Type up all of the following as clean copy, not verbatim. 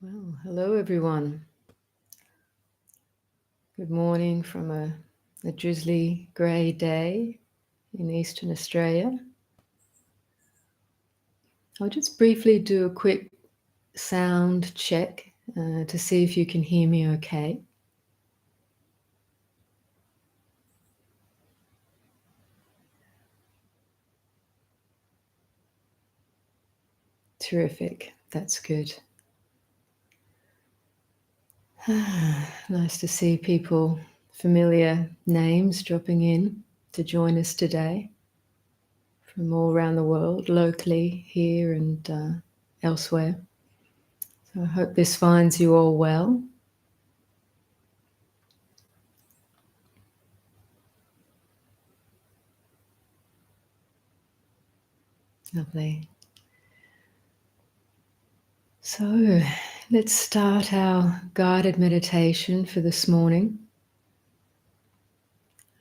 Well, hello everyone. Good morning from a drizzly grey day in Eastern Australia. I'll just briefly do a quick sound check to see if you can hear me okay. Terrific, that's good. Nice to see people, familiar names dropping in to join us today from all around the world, locally here and elsewhere. So I hope this finds you all well. Lovely. So let's start our guided meditation for this morning.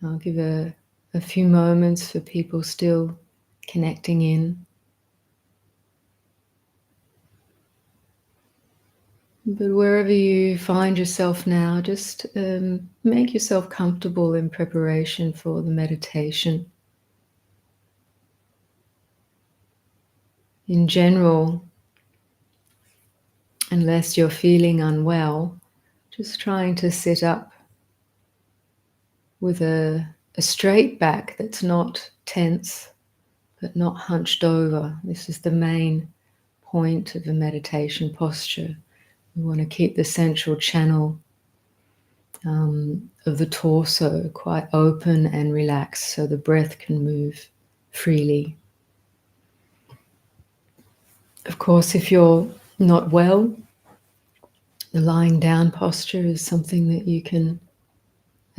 I'll give a few moments for people still connecting in. But wherever you find yourself now, just make yourself comfortable in preparation for the meditation. In general, unless you're feeling unwell, just trying to sit up with a straight back that's not tense, but not hunched over. This is the main point of the meditation posture. We want to keep the central channel of the torso quite open and relaxed so the breath can move freely. Of course, if you're not well, the lying down posture is something that you can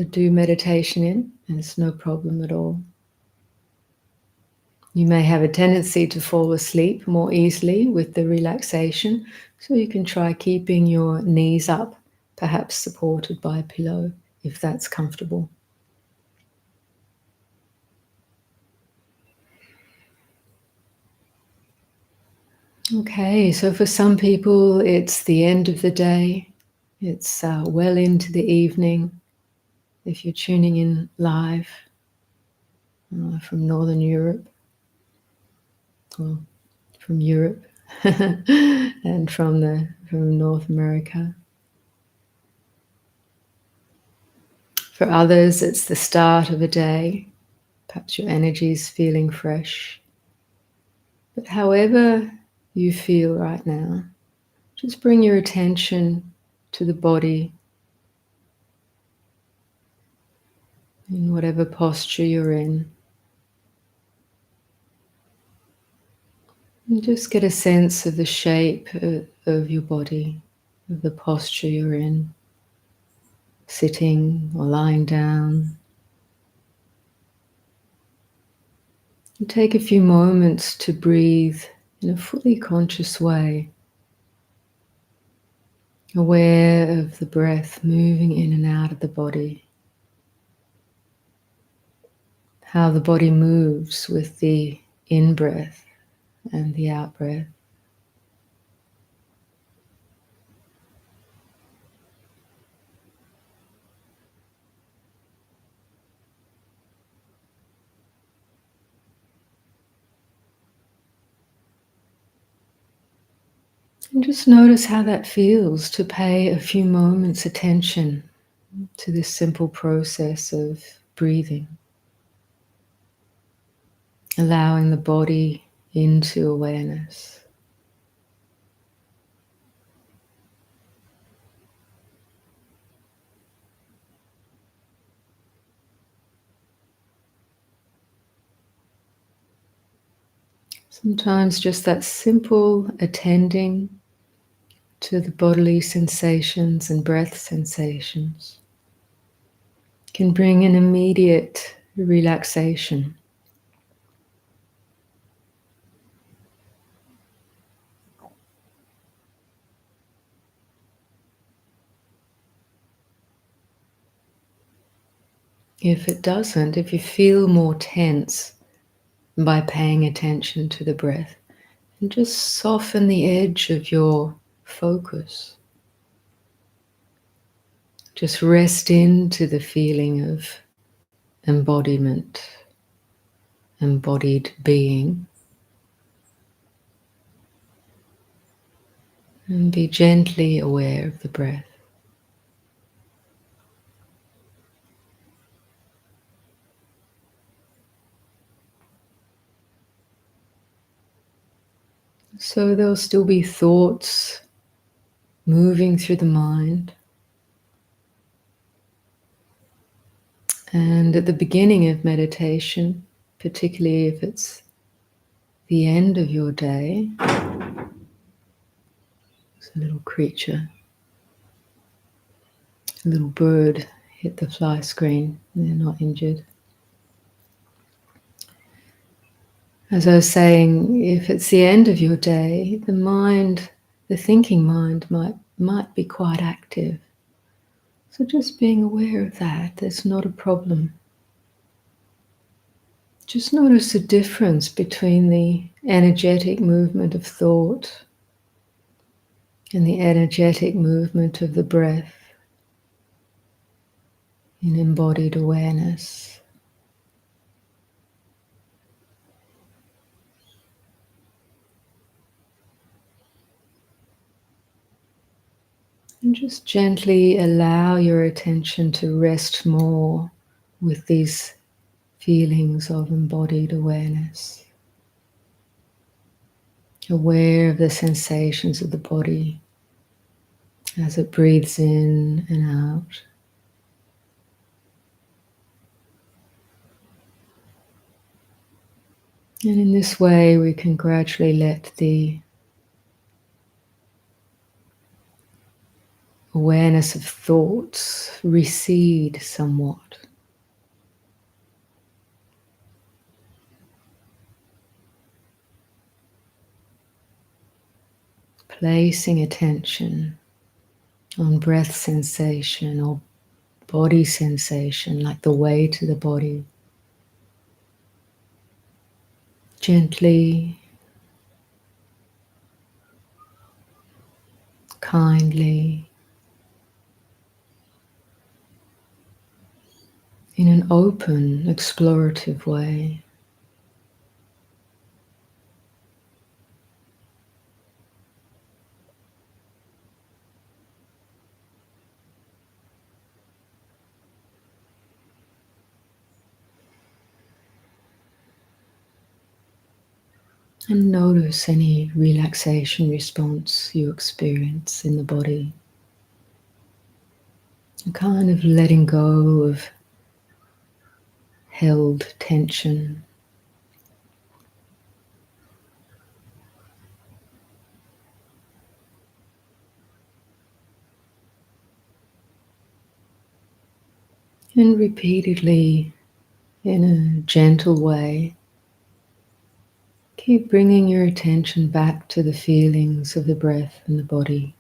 do meditation in, and it's no problem at all. You may have a tendency to fall asleep more easily with the relaxation, so you can try keeping your knees up, perhaps supported by a pillow, if that's comfortable. Okay, so for some people it's the end of the day, it's well into the evening. If you're tuning in live from Northern Europe, or from Europe, and from North America. For others, it's the start of a day. Perhaps your energy is feeling fresh. But however you feel right now, just bring your attention to the body in whatever posture you're in. And just get a sense of the shape of your body, of the posture you're in, sitting or lying down. And take a few moments to breathe in a fully conscious way, aware of the breath moving in and out of the body, how the body moves with the in-breath and the out-breath. And just notice how that feels to pay a few moments attention to this simple process of breathing, allowing the body into awareness. Sometimes just that simple attending to the bodily sensations and breath sensations can bring an immediate relaxation. If it doesn't, if you feel more tense by paying attention to the breath, and just soften the edge of your focus. Just rest into the feeling of embodiment, embodied being, and be gently aware of the breath. So there'll still be thoughts moving through the mind. And at the beginning of meditation, particularly if it's the end of your day, there's a little creature, a little bird hit the fly screen. They're not injured. As I was saying, if it's the end of your day, the mind, the thinking mind might be quite active. So just being aware of that, there's not a problem. Just notice the difference between the energetic movement of thought and the energetic movement of the breath in embodied awareness. And just gently allow your attention to rest more with these feelings of embodied awareness. Aware of the sensations of the body as it breathes in and out. And in this way, we can gradually let the awareness of thoughts recede somewhat. Placing attention on breath sensation or body sensation, like the weight of the body. Gently, kindly, in an open, explorative way. And notice any relaxation response you experience in the body. And kind of letting go of held tension. And repeatedly, in a gentle way, keep bringing your attention back to the feelings of the breath and the body.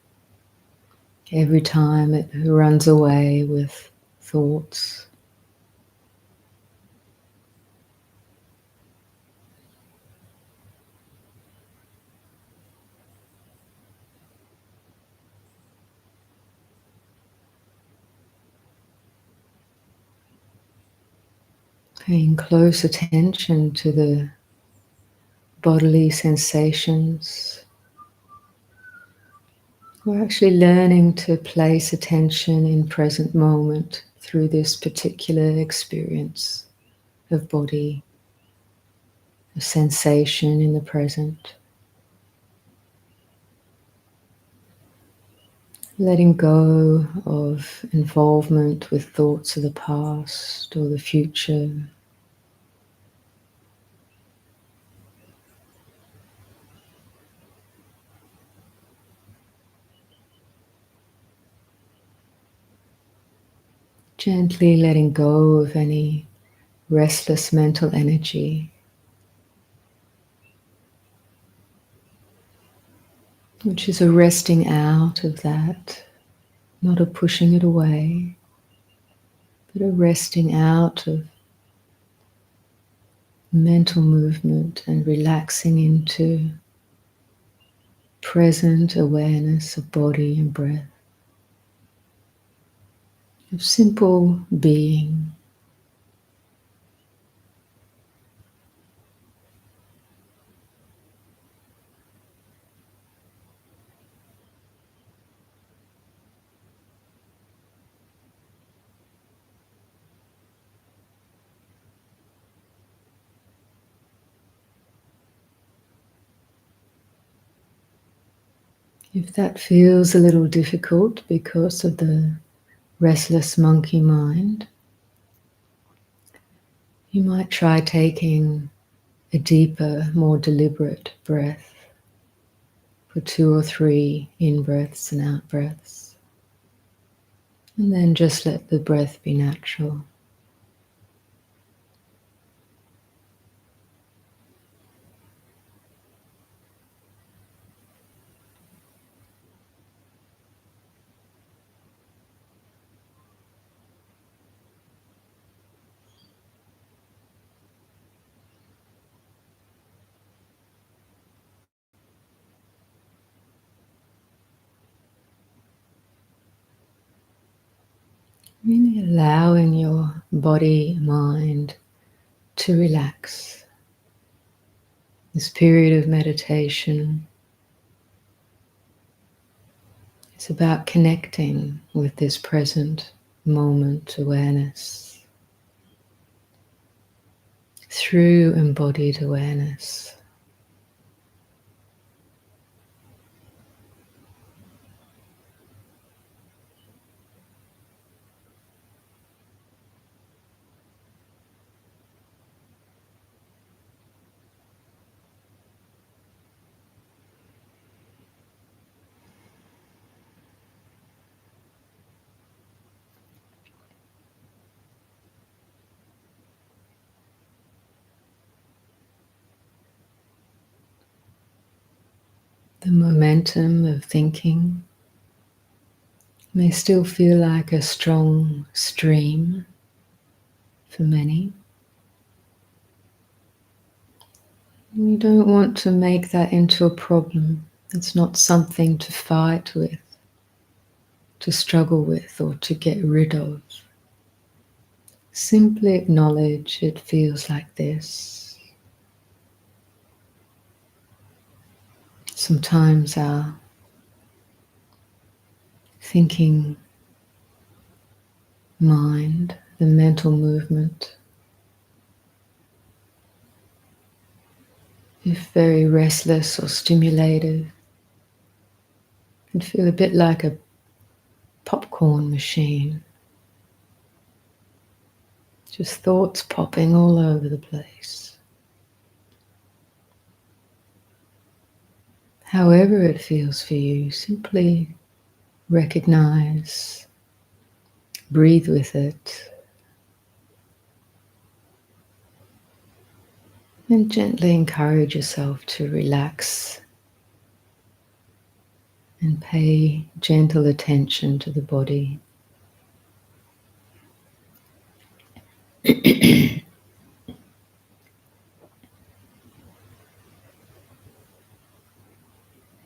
Every time it runs away with thoughts. Paying close attention to the bodily sensations. We're actually learning to place attention in present moment through this particular experience of body, of sensation in the present. Letting go of involvement with thoughts of the past or the future. Gently letting go of any restless mental energy, which is a resting out of that, not a pushing it away, but a resting out of mental movement and relaxing into present awareness of body and breath, of simple being. If that feels a little difficult because of the restless monkey mind, you might try taking a deeper, more deliberate breath for 2 or 3 in-breaths and out-breaths. And then just let the breath be natural. Really allowing your body, mind to relax. This period of meditation is about connecting with this present moment awareness through embodied awareness. The momentum of thinking may still feel like a strong stream for many. You don't want to make that into a problem. It's not something to fight with, to struggle with, or to get rid of. Simply acknowledge it feels like this. Sometimes our thinking mind, the mental movement, if very restless or stimulated, can feel a bit like a popcorn machine. Just thoughts popping all over the place. However it feels for you, simply recognize, breathe with it, and gently encourage yourself to relax and pay gentle attention to the body.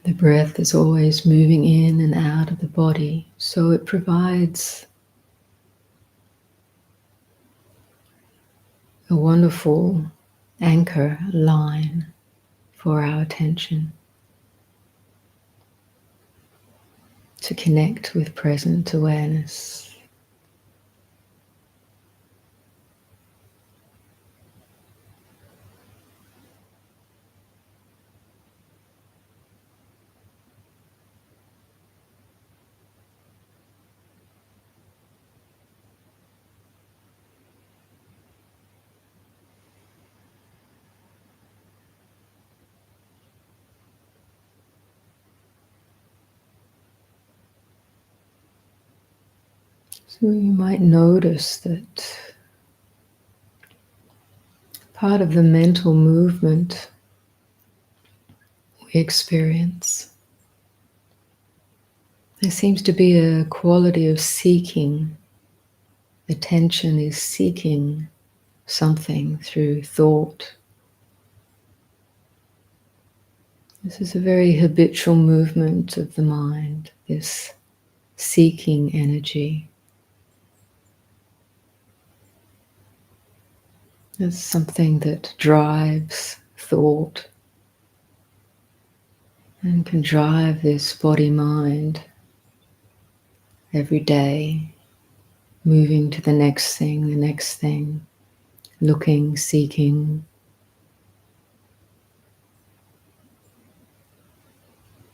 The breath is always moving in and out of the body, so it provides a wonderful anchor line for our attention to connect with present awareness. So you might notice that part of the mental movement we experience, there seems to be a quality of seeking. Attention is seeking something through thought. This is a very habitual movement of the mind, this seeking energy. It's something that drives thought and can drive this body-mind every day, moving to the next thing, looking, seeking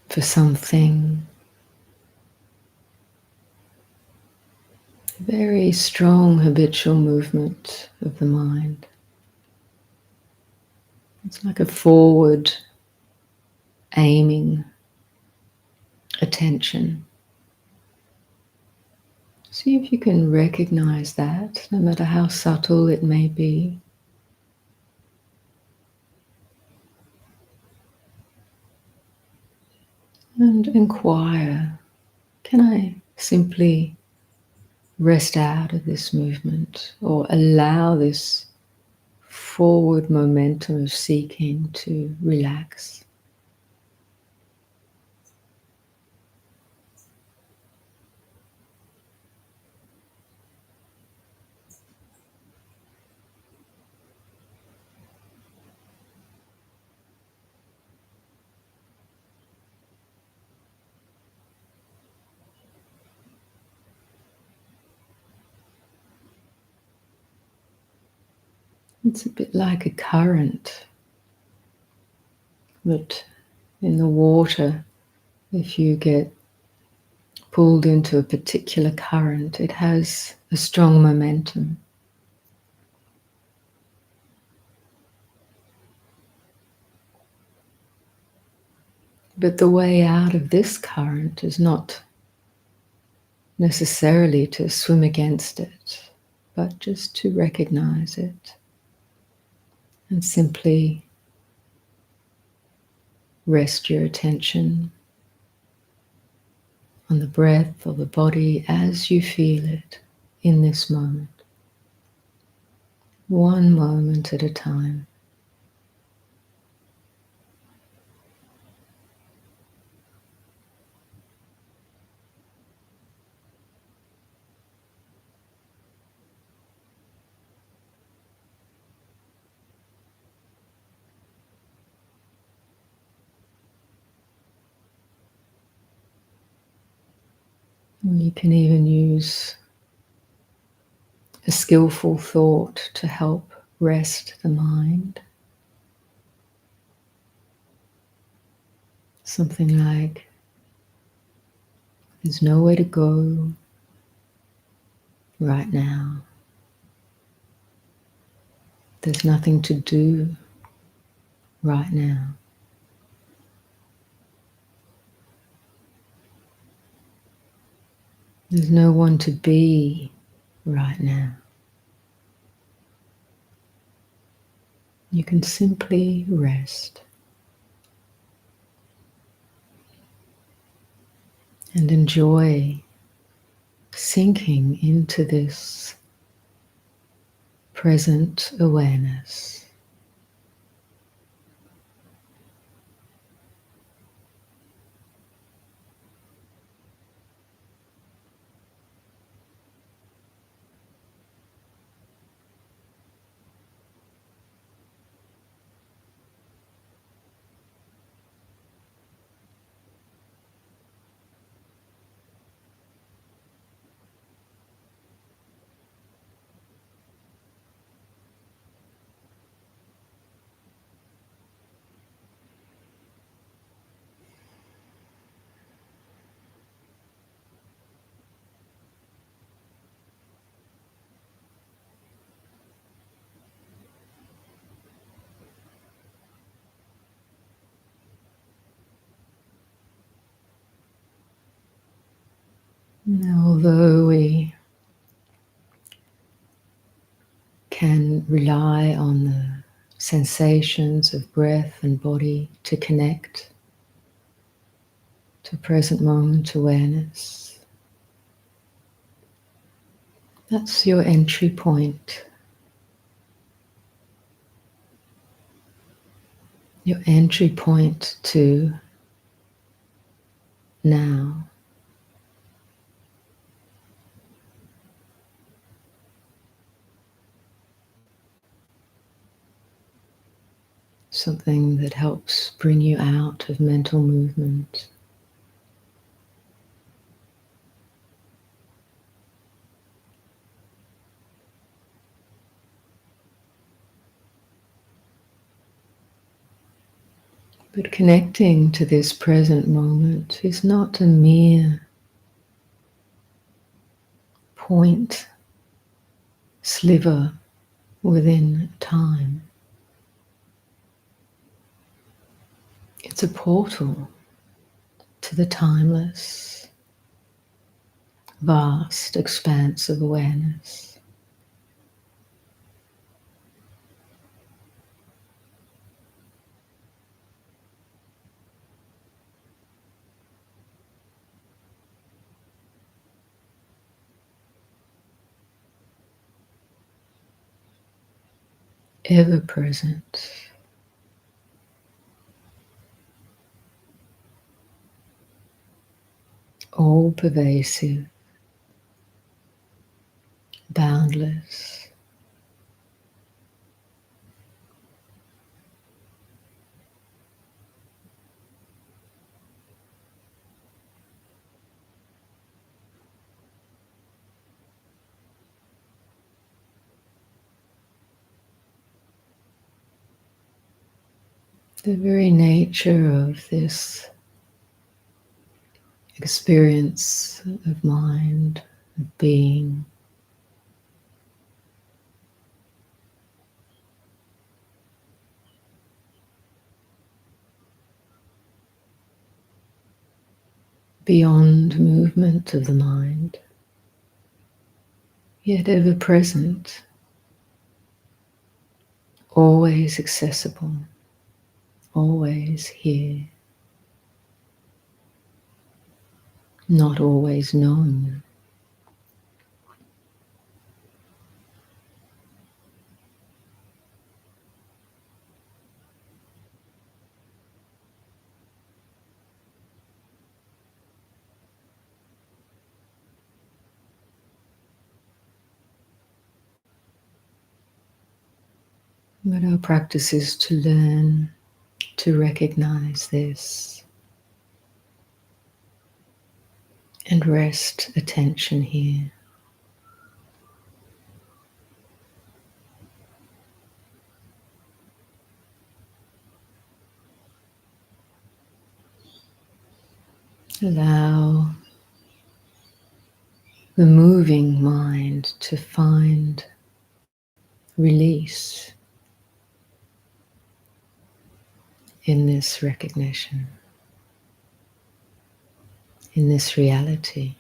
for something. Very strong habitual movement of the mind. It's like a forward aiming attention. See if you can recognize that, no matter how subtle it may be. And inquire, can I simply rest out of this movement or allow this forward momentum of seeking to relax? It's a bit like a current, but in the water, if you get pulled into a particular current, it has a strong momentum. But the way out of this current is not necessarily to swim against it, but just to recognize it and simply rest your attention on the breath or the body as you feel it in this moment, one moment at a time. And you can even use a skillful thought to help rest the mind. Something like, there's nowhere to go right now. There's nothing to do right now. There's no one to be right now. You can simply rest and enjoy sinking into this present awareness. Now, although we can rely on the sensations of breath and body to connect to present moment awareness, that's your entry point. your entry point to now. Something that helps bring you out of mental movement. But connecting to this present moment is not a mere point, sliver within time. It's a portal to the timeless, vast expanse of awareness. Ever present, all pervasive, boundless. The very nature of this experience of mind, of being, beyond movement of the mind, yet ever present, always accessible, always here, not always known. But our practice is to learn to recognize this and rest attention here. Allow the moving mind to find release in this recognition, in this reality.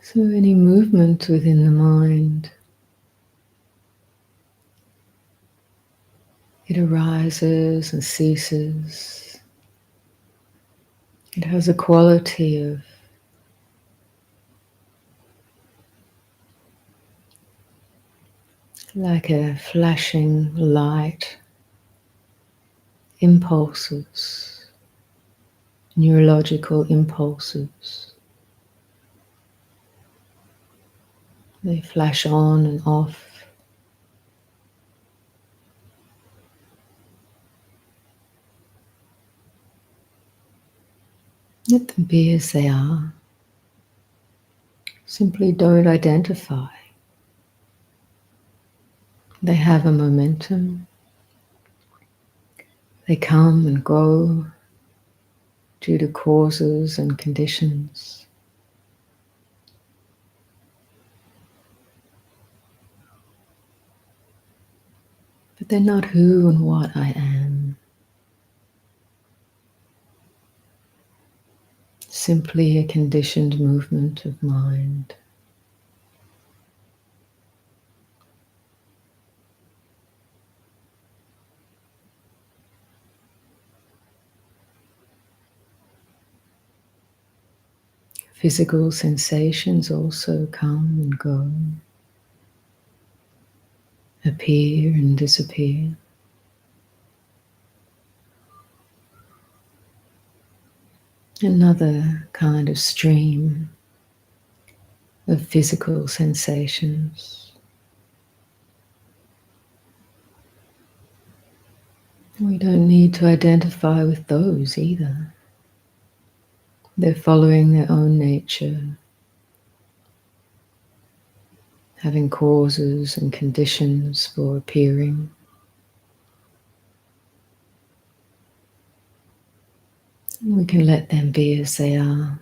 So any movement within the mind, it arises and ceases. It has a quality of like a flashing light, impulses, neurological impulses. They flash on and off. Let them be as they are. Simply don't identify. They have a momentum. They come and go due to causes and conditions. But they're not who and what I am. Simply a conditioned movement of mind. Physical sensations also come and go, appear and disappear. Another kind of stream of physical sensations. We don't need to identify with those either. They're following their own nature, having causes and conditions for appearing. We can let them be as they are.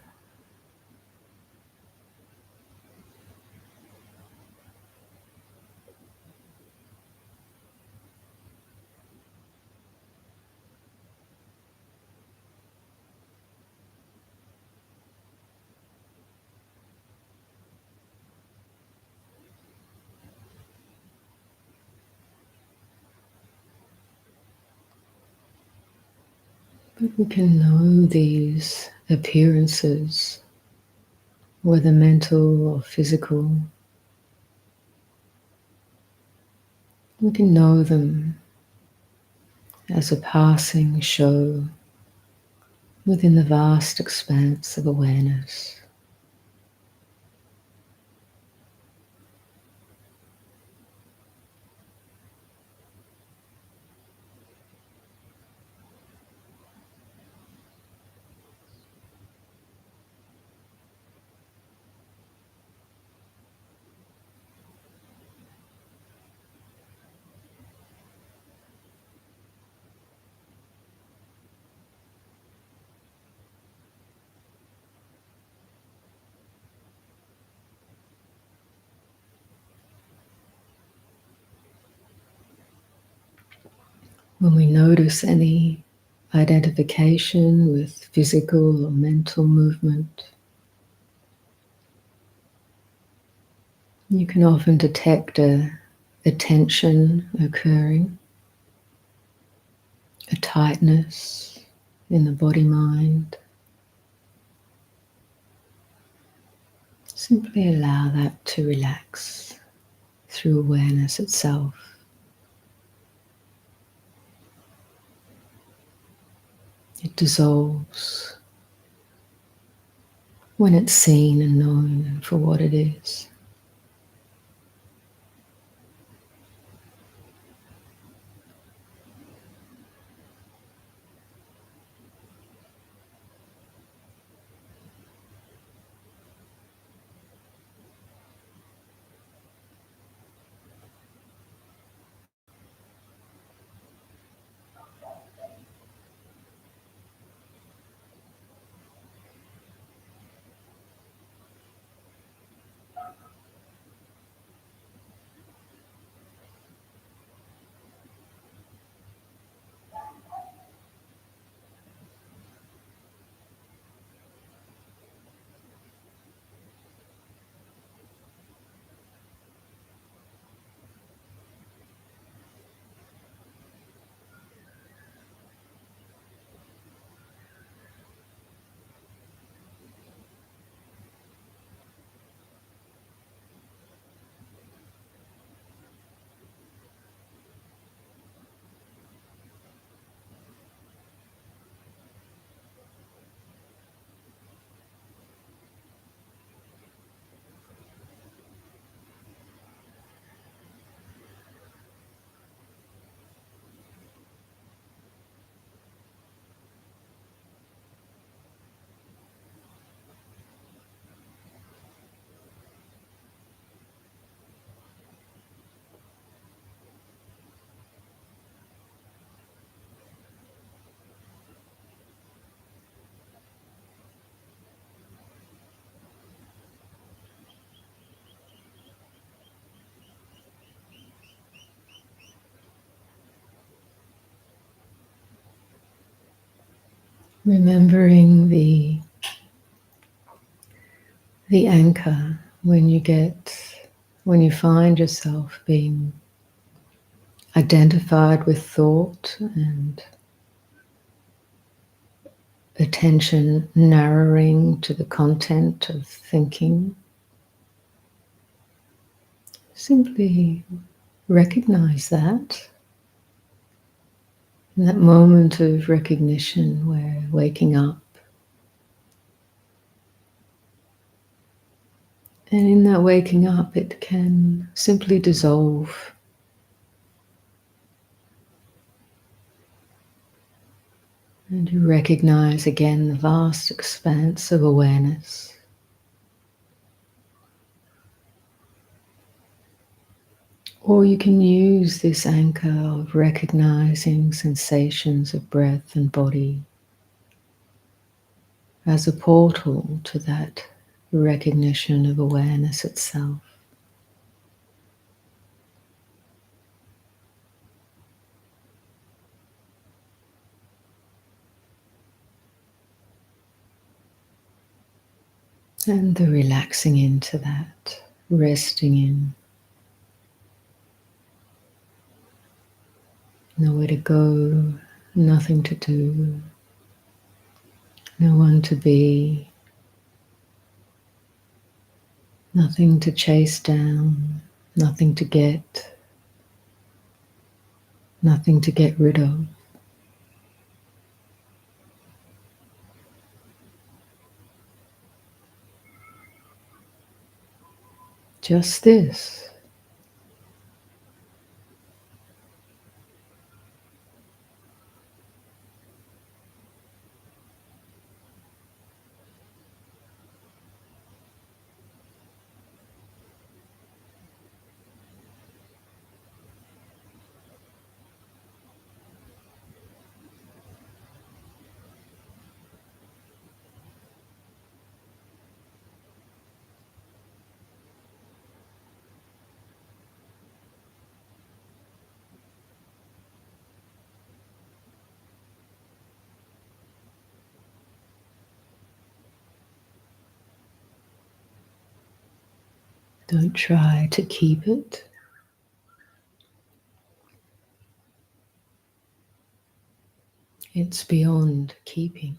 But we can know these appearances, whether mental or physical. We can know them as a passing show within the vast expanse of awareness. When we notice any identification with physical or mental movement, you can often detect a tension occurring, a tightness in the body-mind. Simply allow that to relax through awareness itself. It dissolves when it's seen and known for what it is. Remembering the anchor when you find yourself being identified with thought and attention narrowing to the content of thinking. Simply recognize that. In that moment of recognition where waking up. And in that waking up, it can simply dissolve. And you recognize again the vast expanse of awareness. Or you can use this anchor of recognizing sensations of breath and body as a portal to that recognition of awareness itself. And the relaxing into that, resting in. Nowhere to go, nothing to do, no one to be, nothing to chase down, nothing to get rid of. Just this. Don't try to keep it. It's beyond keeping.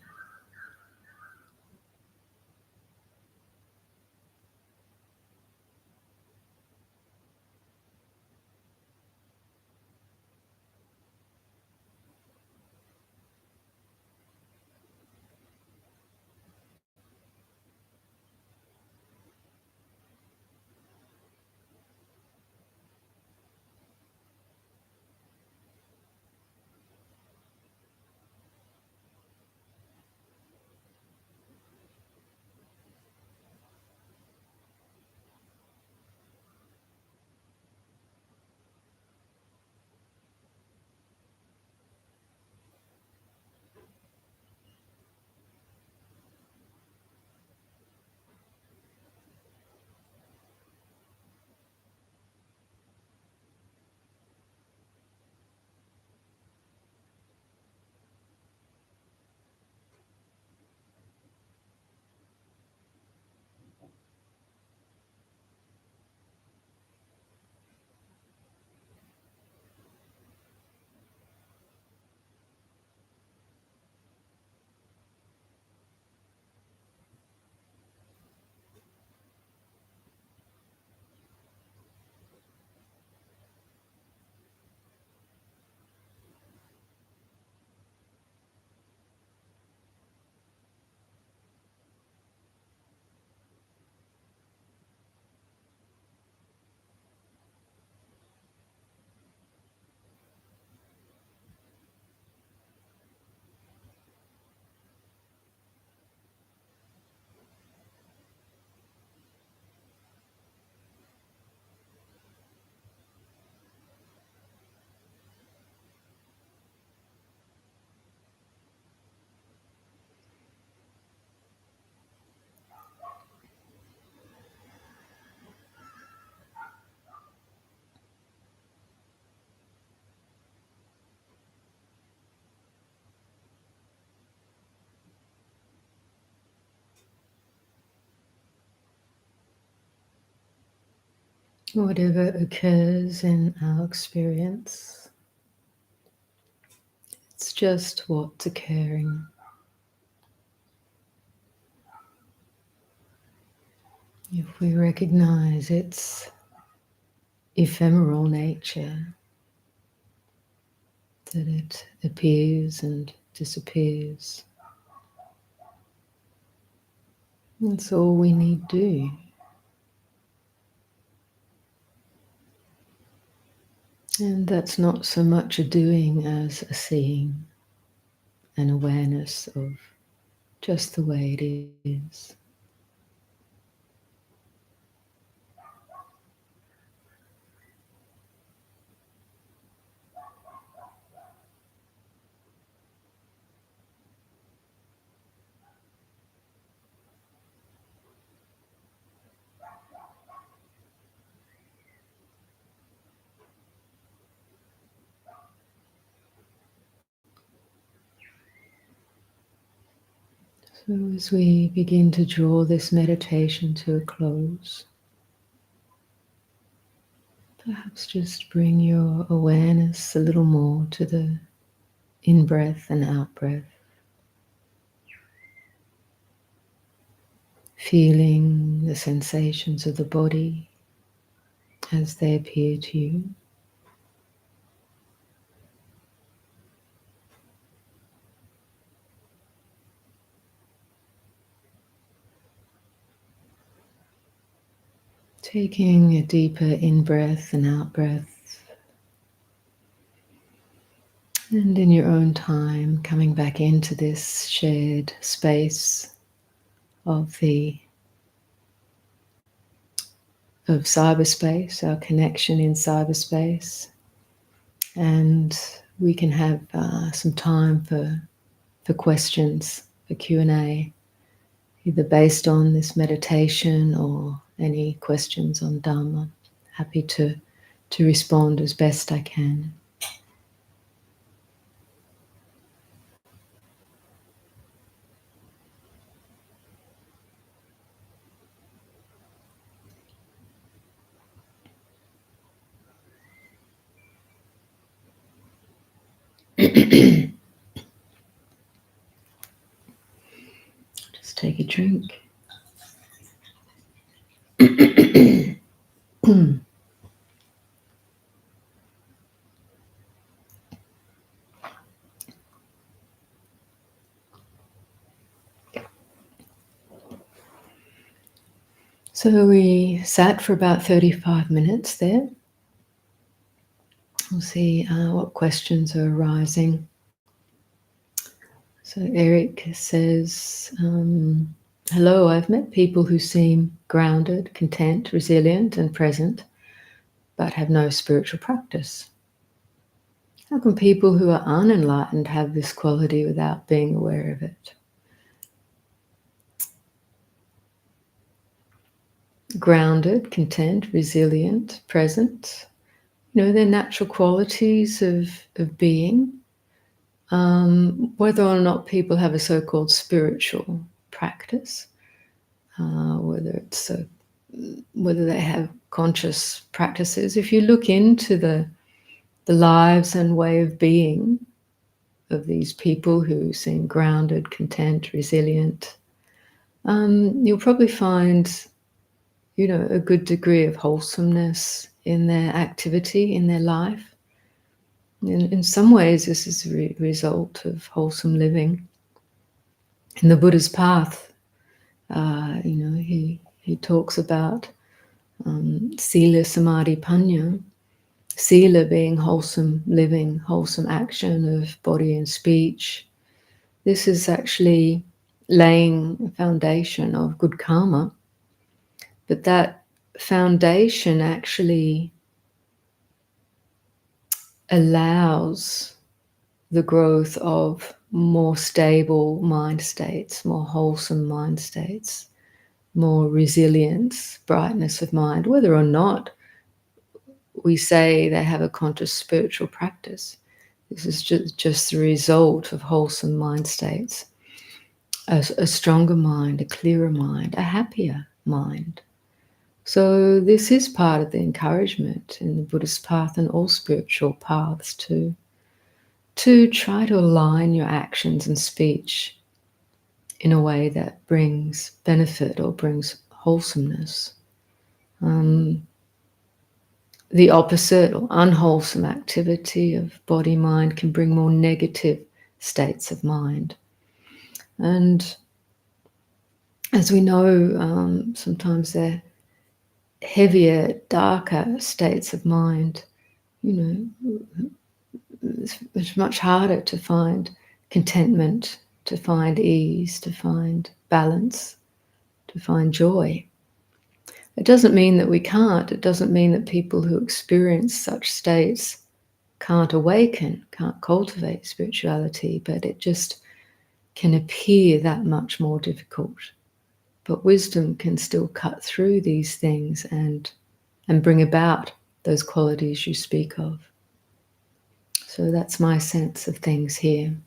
Whatever occurs in our experience, it's just what's occurring. If we recognize its ephemeral nature, that it appears and disappears, that's all we need do. And that's not so much a doing as a seeing, an awareness of just the way it is. So as we begin to draw this meditation to a close, perhaps just bring your awareness a little more to the in-breath and out-breath, feeling the sensations of the body as they appear to you. Taking a deeper in-breath and out-breath, and in your own time coming back into this shared space of cyberspace, our connection in cyberspace, and we can have some time for questions, for Q&A, either based on this meditation or any questions on Dharma. Happy to respond as best I can. Just take a drink. So we sat for about 35 minutes there. We'll see what questions are arising. So Eric says, hello, I've met people who seem grounded, content, resilient and present, but have no spiritual practice. How can people who are unenlightened have this quality without being aware of it? Grounded, content, resilient, present, they're natural qualities of being. Whether or not people have a so-called spiritual practice, whether they have conscious practices. If you look into the lives and way of being of these people who seem grounded, content, resilient, you'll probably find, a good degree of wholesomeness in their activity, in their life. In some ways, this is a result of wholesome living. In the Buddha's path, he talks about sila, samadhi, panya. Sila being wholesome living, wholesome action of body and speech. This is actually laying a foundation of good karma. But that foundation actually allows the growth of more stable mind states, more wholesome mind states, more resilience, brightness of mind, whether or not we say they have a conscious spiritual practice. This is just the result of wholesome mind states. A stronger mind, a clearer mind, a happier mind. So this is part of the encouragement in the Buddhist path and all spiritual paths to try to align your actions and speech in a way that brings benefit or brings wholesomeness. The opposite or unwholesome activity of body-mind can bring more negative states of mind. And as we know, sometimes they're heavier, darker states of mind. It's much harder to find contentment, to find ease, to find balance, to find joy. It doesn't mean that we can't. It doesn't mean that people who experience such states can't awaken, can't cultivate spirituality, but it just can appear that much more difficult. But wisdom can still cut through these things and bring about those qualities you speak of. So that's my sense of things here.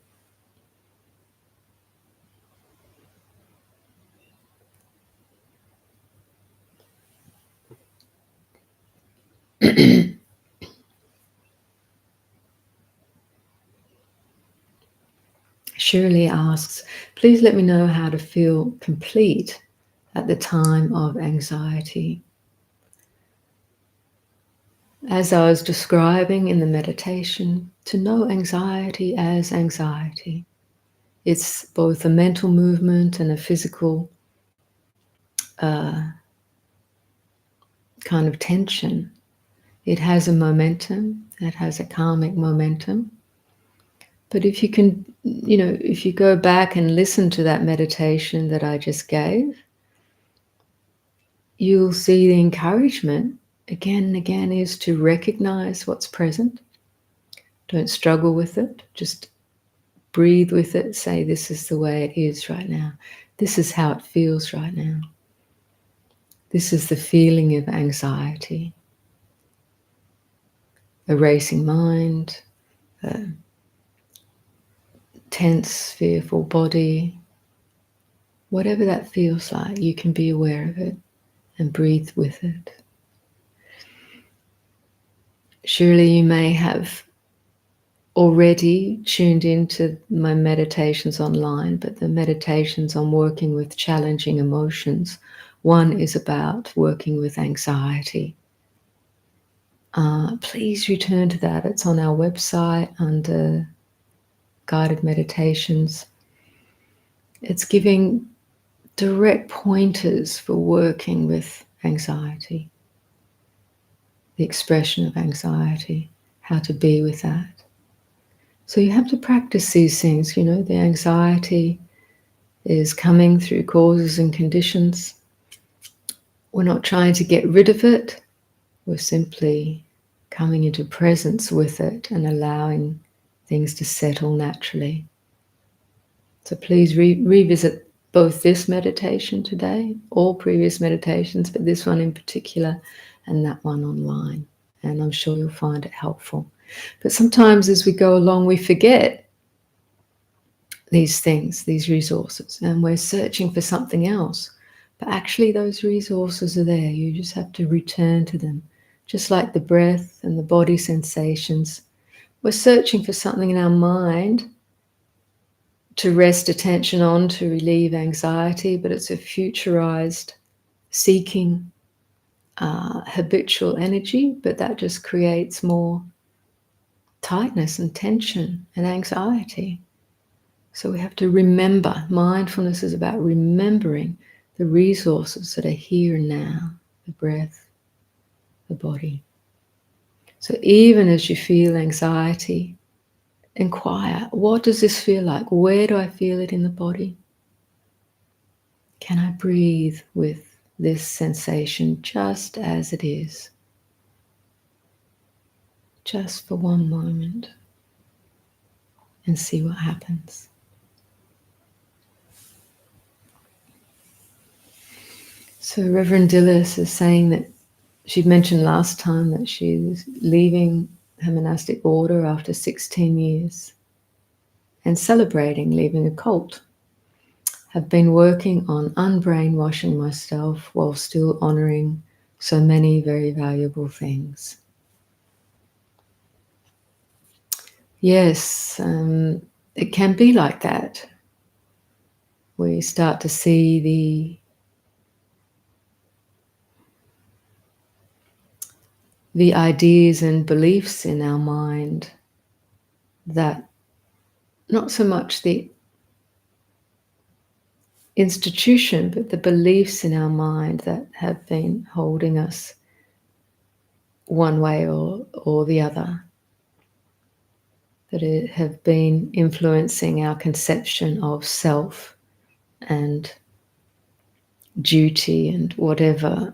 Shirley asks, please let me know how to feel complete at the time of anxiety. As I was describing in the meditation, to know anxiety as anxiety. It's both a mental movement and a physical kind of tension. It has a momentum, it has a karmic momentum. But if you can, if you go back and listen to that meditation that I just gave, you'll see the encouragement again and again is to recognize what's present. Don't struggle with it. Just breathe with it. Say, this is the way it is right now. This is how it feels right now. This is the feeling of anxiety. A racing mind, a tense, fearful body. Whatever that feels like, you can be aware of it and breathe with it. Surely you may have already tuned into my meditations online, but the meditations on working with challenging emotions, one is about working with anxiety. Please return to that. It's on our website under guided meditations. It's giving direct pointers for working with anxiety, the expression of anxiety, how to be with that. So you have to practice these things. The anxiety is coming through causes and conditions. We're not trying to get rid of it. We're simply coming into presence with it and allowing things to settle naturally. So please revisit both this meditation today, all previous meditations, but this one in particular, and that one online. And I'm sure you'll find it helpful. But sometimes as we go along, we forget these things, these resources, and we're searching for something else. But actually those resources are there. You just have to return to them. Just like the breath and the body sensations. We're searching for something in our mind to rest attention on, to relieve anxiety, but it's a futurized seeking habitual energy, but that just creates more tightness and tension and anxiety. So we have to remember. Mindfulness is about remembering the resources that are here and now, the breath, the body. So even as you feel anxiety, inquire, what does this feel like? Where do I feel it in the body? Can I breathe with this sensation just as it is? Just for one moment and see what happens. So Reverend Dillis is saying that she'd mentioned last time that she's leaving her monastic order after 16 years and celebrating leaving a cult. Have been working on unbrainwashing myself while still honoring so many very valuable things. Yes, it can be like that. We start to see the ideas and beliefs in our mind that not so much the institution, but the beliefs in our mind that have been holding us one way or the other, that it have been influencing our conception of self and duty and whatever,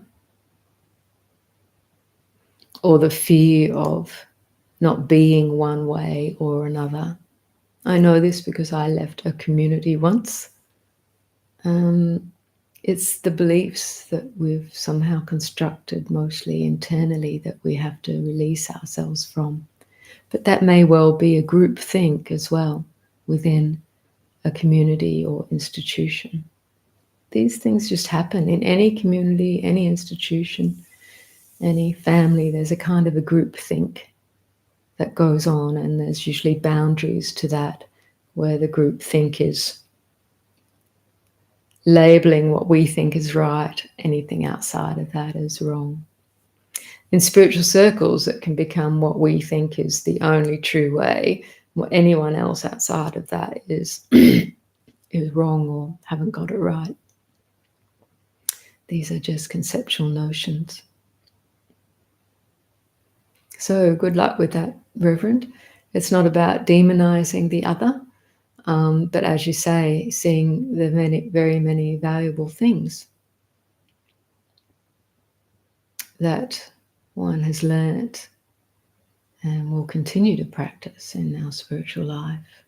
or the fear of not being one way or another. I know this because I left a community once. It's the beliefs that we've somehow constructed, mostly internally, that we have to release ourselves from. But that may well be a group think as well within a community or institution. These things just happen in any community, any institution, any family. There's a kind of a group think that goes on, and there's usually boundaries to that, where the group think is labeling what we think is right. Anything outside of that is wrong. In spiritual circles, it can become what we think is the only true way. What anyone else outside of that is is wrong or haven't got it right. These are just conceptual notions. So good luck with that, Reverend. It's not about demonizing the other, but as you say, seeing the very many valuable things that one has learnt and will continue to practice in our spiritual life.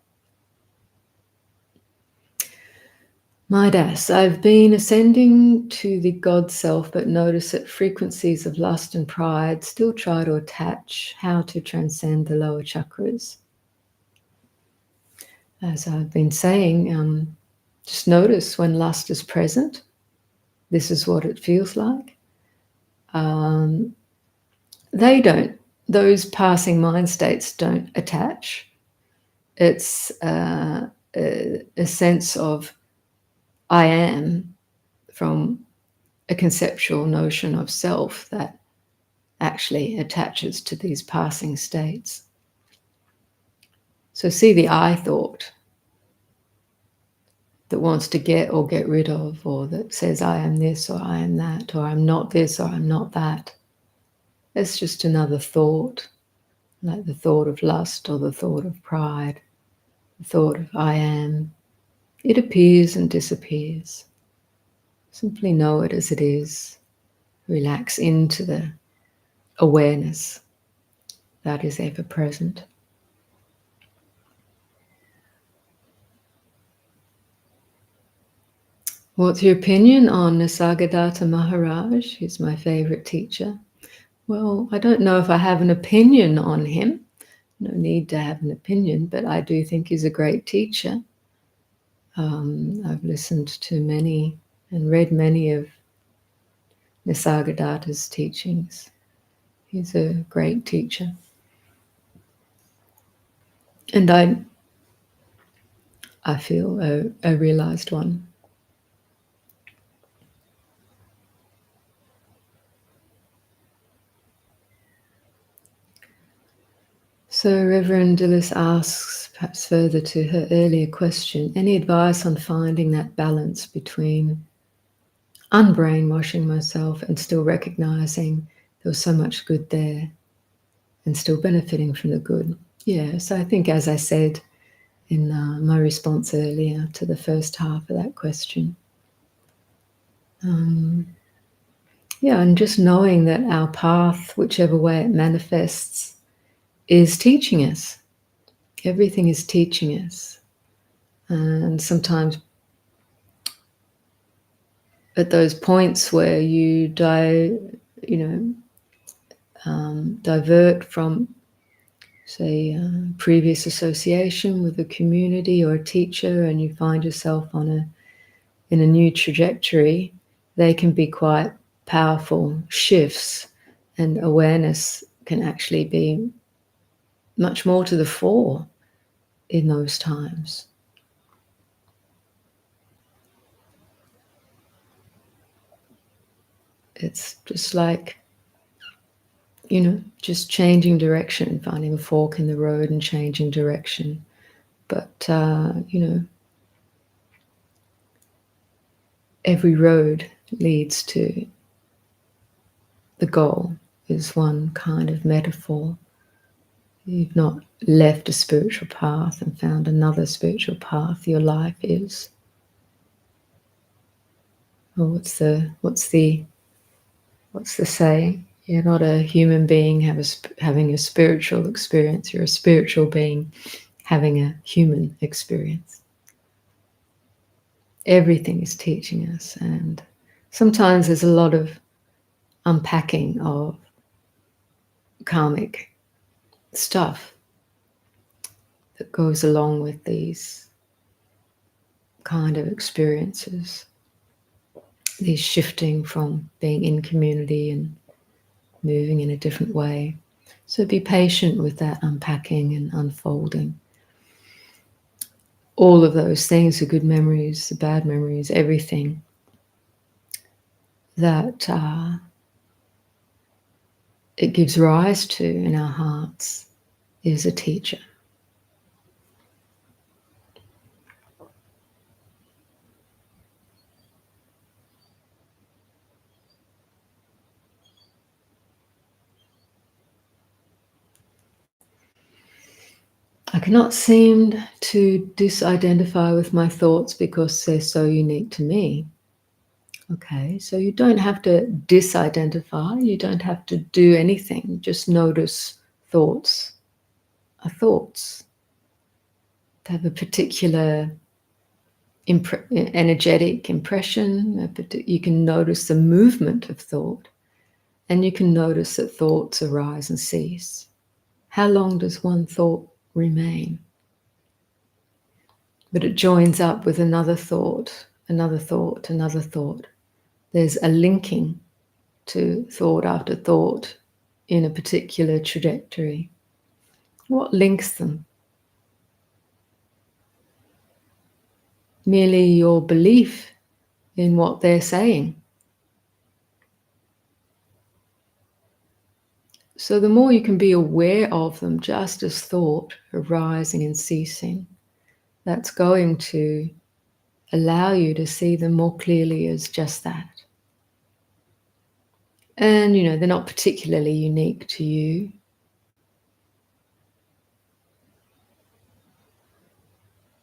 Midas, I've been ascending to the God self, but notice that frequencies of lust and pride still try to attach. How to transcend the lower chakras? As I've been saying, just notice when lust is present. This is what it feels like. Those passing mind states don't attach. It's a sense of I am from a conceptual notion of self that actually attaches to these passing states. So see the I thought that wants to get or get rid of, or that says I am this or I am that, or I'm not this or I'm not that. It's just another thought, like the thought of lust or the thought of pride, the thought of I am. It appears and disappears. Simply know it as it is. Relax into the awareness that is ever present. What's your opinion on Nisargadatta Maharaj? He's my favorite teacher. Well, I don't know if I have an opinion on him. No need to have an opinion, but I do think he's a great teacher. I've listened to many and read many of Nisargadatta's teachings. He's a great teacher. And I feel a realized one. So Reverend Dillis asks, perhaps further to her earlier question, any advice on finding that balance between unbrainwashing myself and still recognizing there was so much good there and still benefiting from the good? Yeah, so I think, as I said in my response earlier to the first half of that question, and just knowing that our path, whichever way it manifests, is teaching us. Everything is teaching us. And sometimes at those points where you divert from, say, previous association with a community or a teacher, and you find yourself in a new trajectory, they can be quite powerful shifts, and awareness can actually be much more to the fore in those times. It's just like, just changing direction, finding a fork in the road and changing direction. But, every road leads to the goal, is one kind of metaphor. You've not left a spiritual path and found another spiritual path. Your life is. Or what's the saying? You're not a human being having a spiritual experience. You're a spiritual being having a human experience. Everything is teaching us, and sometimes there's a lot of unpacking of karmic stuff that goes along with these kind of experiences, these shifting from being in community and moving in a different way. So be patient with that unpacking and unfolding. All of those things, the good memories, the bad memories, everything that it gives rise to in our hearts is a teacher. I cannot seem to disidentify with my thoughts because they're so unique to me. Okay, so you don't have to disidentify, you don't have to do anything, just notice thoughts are thoughts. They have a particular energetic impression. You can notice the movement of thought, and you can notice that thoughts arise and cease. How long does one thought remain? But it joins up with another thought, another thought, another thought. There's a linking to thought after thought in a particular trajectory. What links them? Merely your belief in what they're saying. So the more you can be aware of them just as thought arising and ceasing, that's going to allow you to see them more clearly as just that. And, they're not particularly unique to you.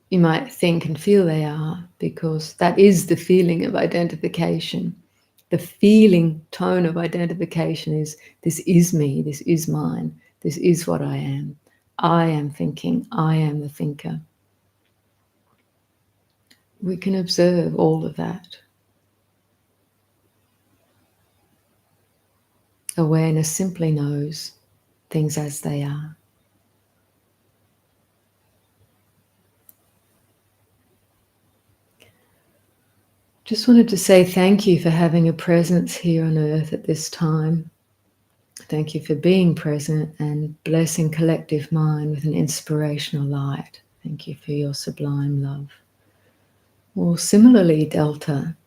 You might think and feel they are, because that is the feeling of identification. The feeling tone of identification is, this is me, this is mine, this is what I am. I am thinking, I am the thinker. We can observe all of that. Awareness simply knows things as they are. Just wanted to say thank you for having a presence here on earth at this time. Thank you for being present and blessing collective mind with an inspirational light. Thank you for your sublime love. Well, similarly, Delta,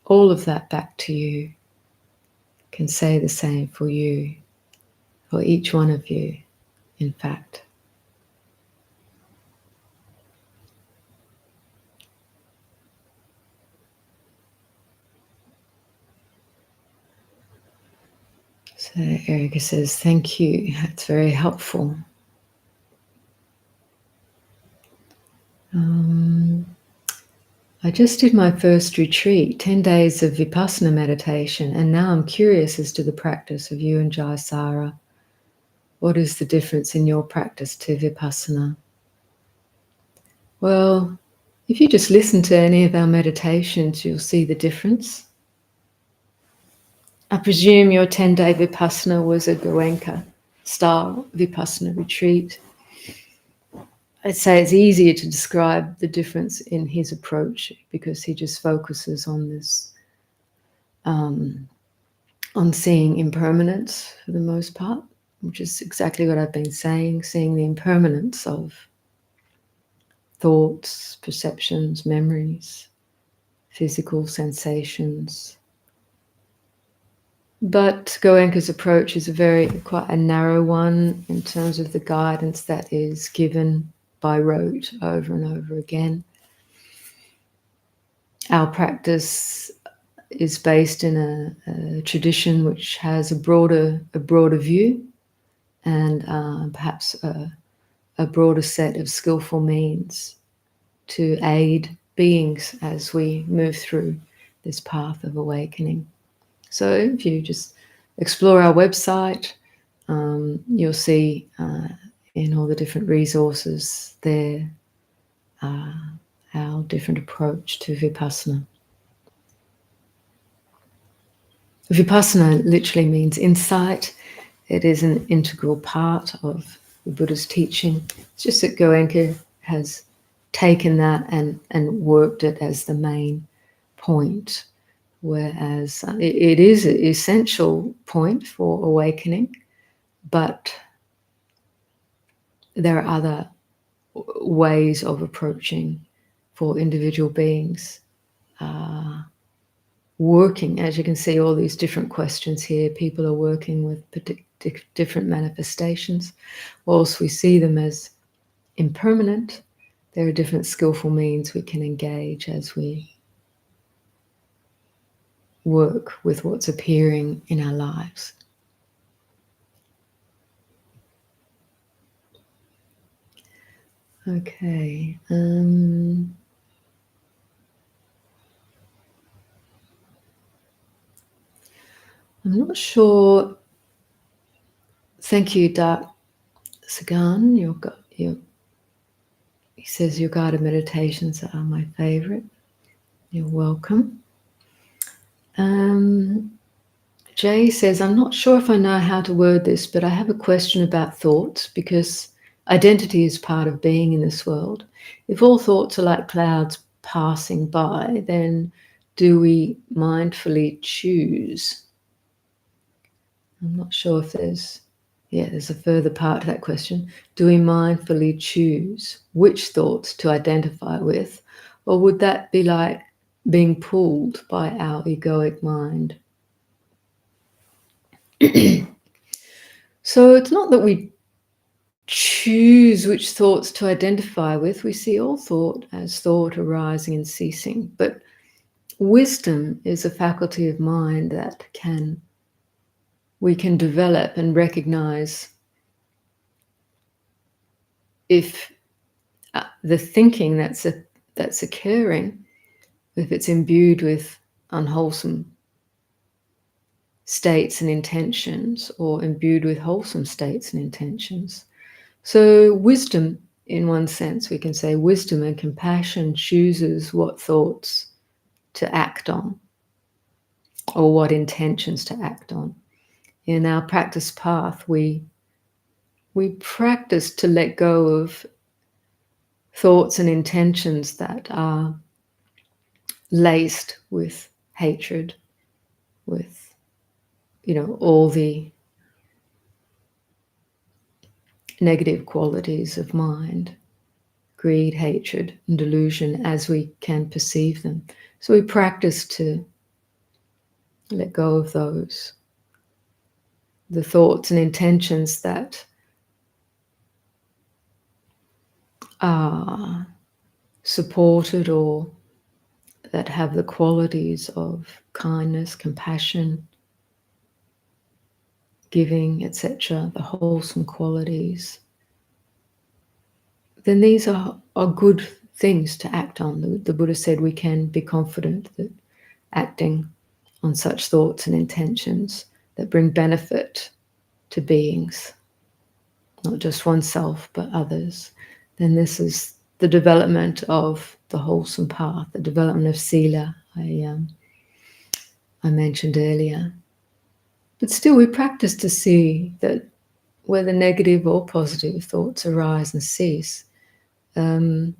all of that back to you. Can say the same for you, for each one of you, in fact. So Erica says, thank you. That's very helpful. I just did my first retreat, 10 days of Vipassana meditation, and now I'm curious as to the practice of you and Jayasara. What is the difference in your practice to Vipassana? Well, if you just listen to any of our meditations, you'll see the difference. I presume your 10-day Vipassana was a Goenka style Vipassana retreat. I'd say it's easier to describe the difference in his approach because he just focuses on this on seeing impermanence for the most part, which is exactly what I've been saying, seeing the impermanence of thoughts, perceptions, memories, physical sensations. But Goenka's approach is quite a narrow one in terms of the guidance that is given by rote over and over again. Our practice is based in a tradition which has a broader view and perhaps a broader set of skillful means to aid beings as we move through this path of awakening. So if you just explore our website, you'll see in all the different resources there our different approach to Vipassana. Vipassana literally means insight. It is an integral part of the Buddha's teaching. It's just that Goenka has taken that and worked it as the main point, whereas it is an essential point for awakening, but there are other ways of approaching for individual beings. Working, as you can see, all these different questions here, people are working with different manifestations. Whilst we see them as impermanent, there are different skillful means we can engage as we work with what's appearing in our lives. Okay. I'm not sure. Thank you, Dak Sagan. He says your guided meditations are my favorite. You're welcome. Jay says, I'm not sure if I know how to word this, but I have a question about thoughts, because identity is part of being in this world. If all thoughts are like clouds passing by, then do we mindfully choose? I'm not sure if there's a further part to that question. Do we mindfully choose which thoughts to identify with? Or would that be like being pulled by our egoic mind? So it's not that we choose which thoughts to identify with. We see all thought as thought arising and ceasing. But wisdom is a faculty of mind that we can develop and recognize if the thinking that's occurring, if it's imbued with unwholesome states and intentions, or imbued with wholesome states and intentions. So wisdom, in one sense, we can say wisdom and compassion chooses what thoughts to act on or what intentions to act on. In our practice path, we practice to let go of thoughts and intentions that are laced with hatred, with all the negative qualities of mind, greed, hatred, and delusion as we can perceive them. So we practice to let go of those, the thoughts and intentions that are supported or that have the qualities of kindness, compassion, giving, etc., the wholesome qualities. Then these are good things to act on. The Buddha said we can be confident that acting on such thoughts and intentions that bring benefit to beings, not just oneself but others, then this is the development of the wholesome path, the development of sila I mentioned earlier. But still we practice to see that whether negative or positive thoughts arise and cease, you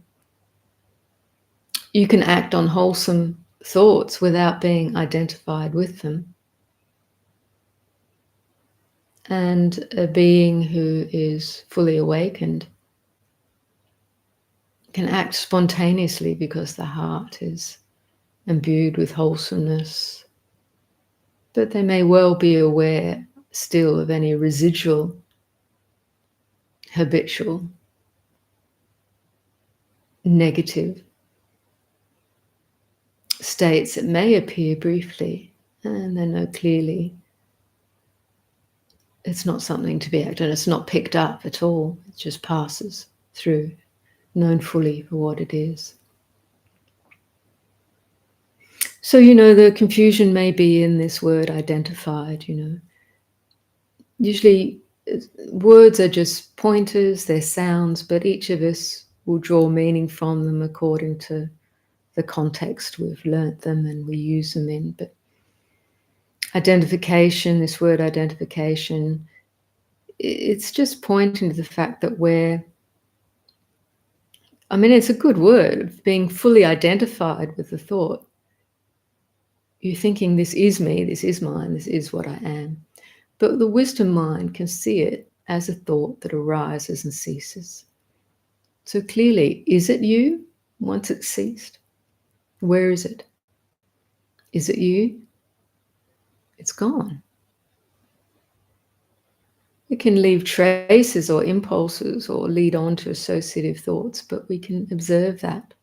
can act on wholesome thoughts without being identified with them. And a being who is fully awakened can act spontaneously because the heart is imbued with wholesomeness. But they may well be aware still of any residual, habitual, negative states that may appear briefly, and they know clearly it's not something to be acted on. It's not picked up at all. It just passes through, known fully for what it is. So, the confusion may be in this word identified, Usually words are just pointers, they're sounds, but each of us will draw meaning from them according to the context we've learnt them and we use them in. But identification, this word identification, it's just pointing to the fact that it's a good word, being fully identified with the thought. You're thinking, this is me, this is mine, this is what I am. But the wisdom mind can see it as a thought that arises and ceases. So clearly, is it you once it's ceased? Where is it? Is it you? It's gone. It can leave traces or impulses or lead on to associative thoughts, but we can observe that.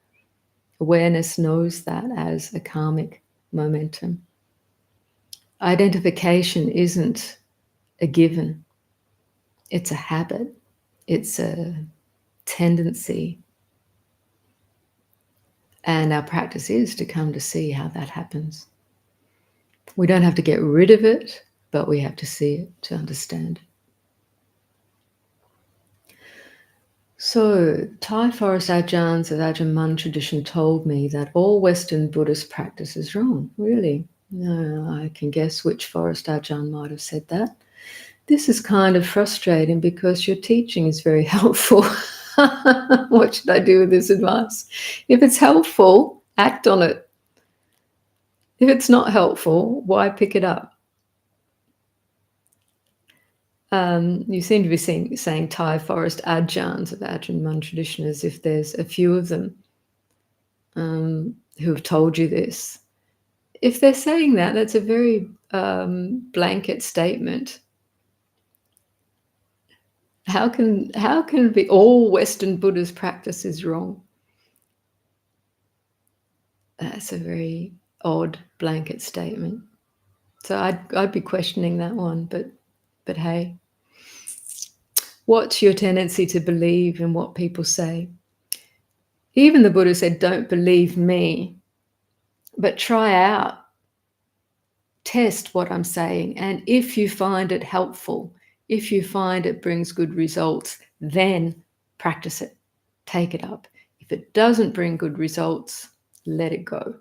Awareness knows that as a karmic momentum. Identification isn't a given. It's a habit. It's a tendency. And our practice is to come to see how that happens. We don't have to get rid of it, but we have to see it to understand. So, Thai forest Ajahns of Ajahn Mun tradition told me that all Western Buddhist practice is wrong. Really? No, I can guess which forest Ajahn might have said that. This is kind of frustrating because your teaching is very helpful. What should I do with this advice? If it's helpful, act on it. If it's not helpful, why pick it up? You seem to be saying Thai forest Ajahns of Ajahn Mun tradition as if there's a few of them who have told you this. If they're saying that, that's a very blanket statement. How can it be all Western Buddhist practice is wrong? That's a very odd blanket statement. So I'd be questioning that one, but hey, what's your tendency to believe in what people say? Even the Buddha said, don't believe me, but try out, test what I'm saying. And if you find it helpful, if you find it brings good results, then practice it, take it up. If it doesn't bring good results, let it go.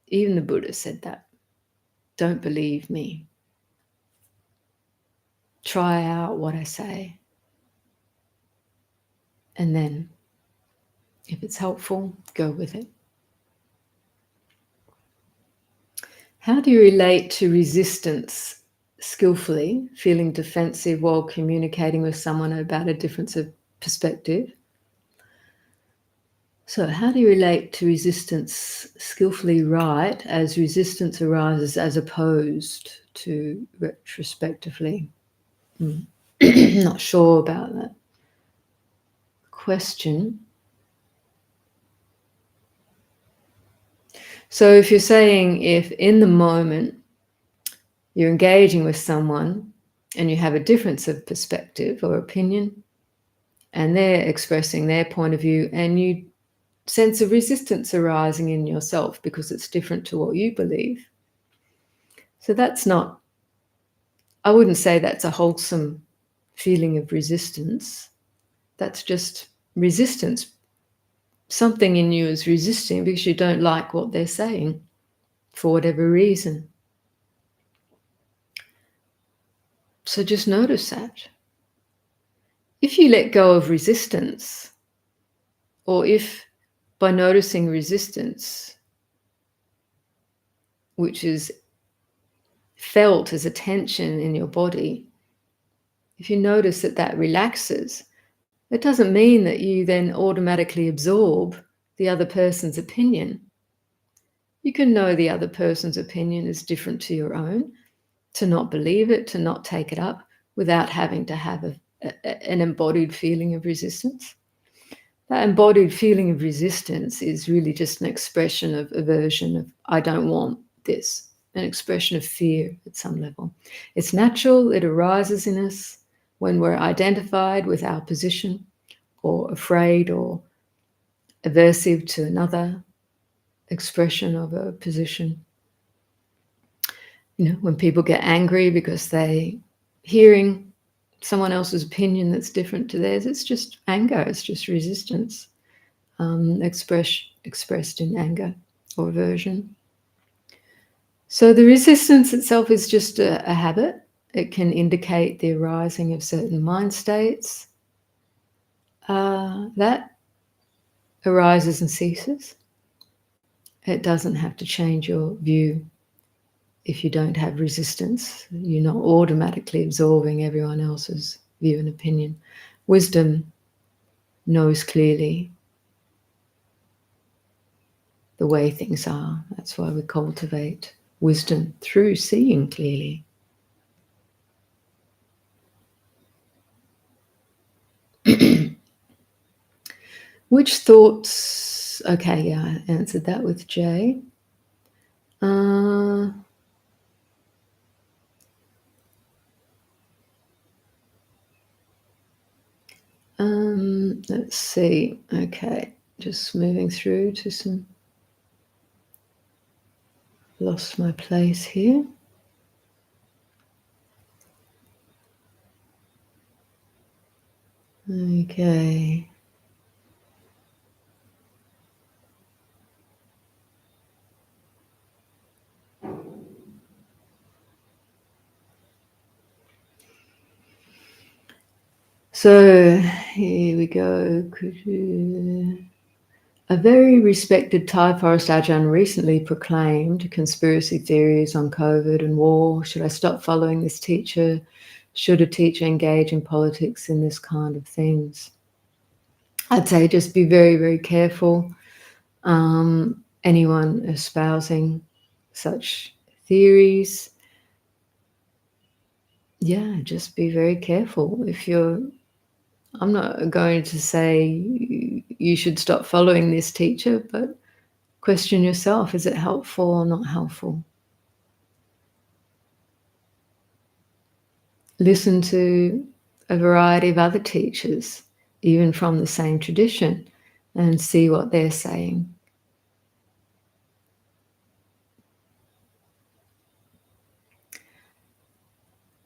Even the Buddha said that. Don't believe me. Try out what I say. And then, if it's helpful, go with it. How do you relate to resistance skillfully, feeling defensive while communicating with someone about a difference of perspective? So how do you relate to resistance skillfully right as resistance arises as opposed to retrospectively? Not sure about that question. So if you're saying if in the moment you're engaging with someone and you have a difference of perspective or opinion and they're expressing their point of view and you sense of resistance arising in yourself because it's different to what you believe. So that's not, I wouldn't say that's a wholesome feeling of resistance. That's just resistance. Something in you is resisting because you don't like what they're saying for whatever reason. So just notice that. If you let go of resistance, or if by noticing resistance, which is felt as a tension in your body, if you notice that that relaxes, it doesn't mean that you then automatically absorb the other person's opinion. You can know the other person's opinion is different to your own, to not believe it, to not take it up, without having to have an embodied feeling of resistance. That embodied feeling of resistance is really just an expression of aversion, of I don't want this, an expression of fear at some level. It's natural, it arises in us when we're identified with our position, or afraid or aversive to another expression of a position. You know, when people get angry because they hearing someone else's opinion that's different to theirs, it's just anger, it's just resistance, expressed in anger or aversion. So the resistance itself is just a habit. It can indicate the arising of certain mind states. That arises and ceases. It doesn't have to change your view. If you don't have resistance, you're not automatically absorbing everyone else's view and opinion. Wisdom knows clearly the way things are. That's why we cultivate wisdom through seeing clearly. Which thoughts? Okay, yeah, I answered that with Jay. Let's see. Okay, just moving through to some. Lost my place here. Okay. So here we go. A very respected Thai forest Ajahn recently proclaimed conspiracy theories on COVID and war. Should I stop following this teacher? Should a teacher engage in politics in this kind of things? I'd say just be very, very careful. Anyone espousing such theories, yeah, just be very careful. I'm not going to say you should stop following this teacher, but question yourself, is it helpful or not helpful? Listen to a variety of other teachers, even from the same tradition, and see what they're saying.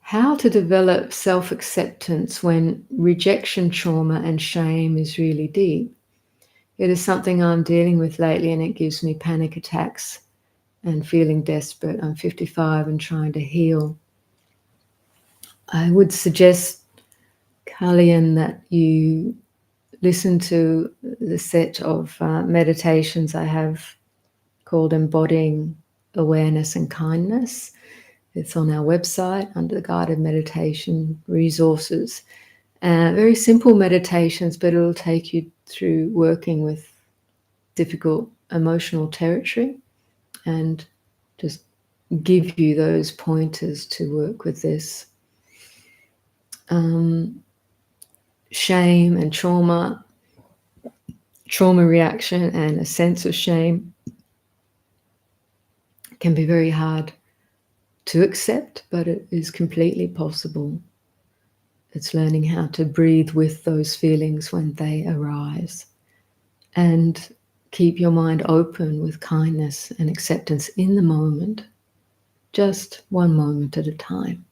How to develop self-acceptance when rejection trauma and shame is really deep. It is something I'm dealing with lately, and it gives me panic attacks and feeling desperate. I'm 55 and trying to heal. I would suggest, Kalian, that you listen to the set of meditations I have called Embodying Awareness and Kindness. It's on our website under the guided meditation resources. Very simple meditations, but it'll take you through working with difficult emotional territory and just give you those pointers to work with this. Shame and trauma reaction and a sense of shame can be very hard to accept, but it is completely possible. It's learning how to breathe with those feelings when they arise and keep your mind open with kindness and acceptance in the moment, just one moment at a time.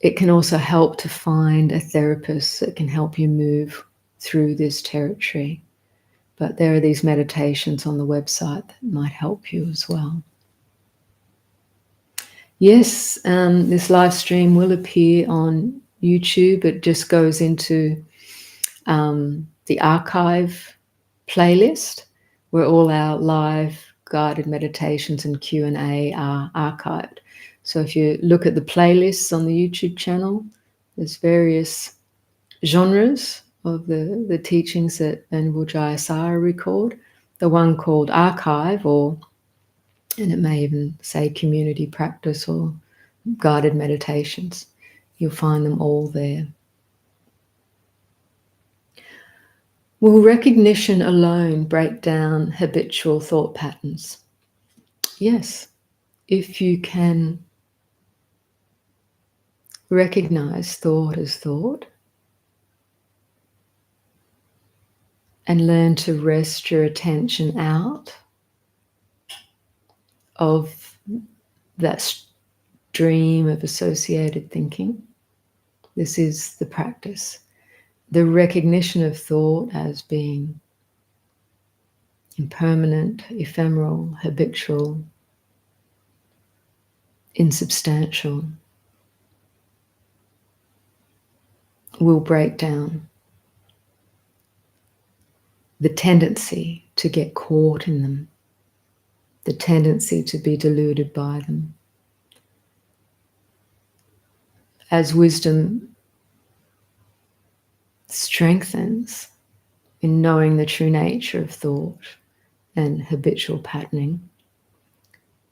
It can also help to find a therapist that can help you move through this territory. But there are these meditations on the website that might help you as well. Yes, this live stream will appear on YouTube. It just goes into the archive playlist where all our live guided meditations and Q&A are archived. So if you look at the playlists on the YouTube channel, there's various genres of the teachings that Venerable Jayasara record. The one called archive, and it may even say community practice or guided meditations. You'll find them all there. Will recognition alone break down habitual thought patterns? Yes, if you can recognize thought as thought and learn to rest your attention out of that stream of associated thinking. This is the practice. The recognition of thought as being impermanent, ephemeral, habitual, insubstantial will break down the tendency to get caught in them, the tendency to be deluded by them. As wisdom strengthens in knowing the true nature of thought and habitual patterning,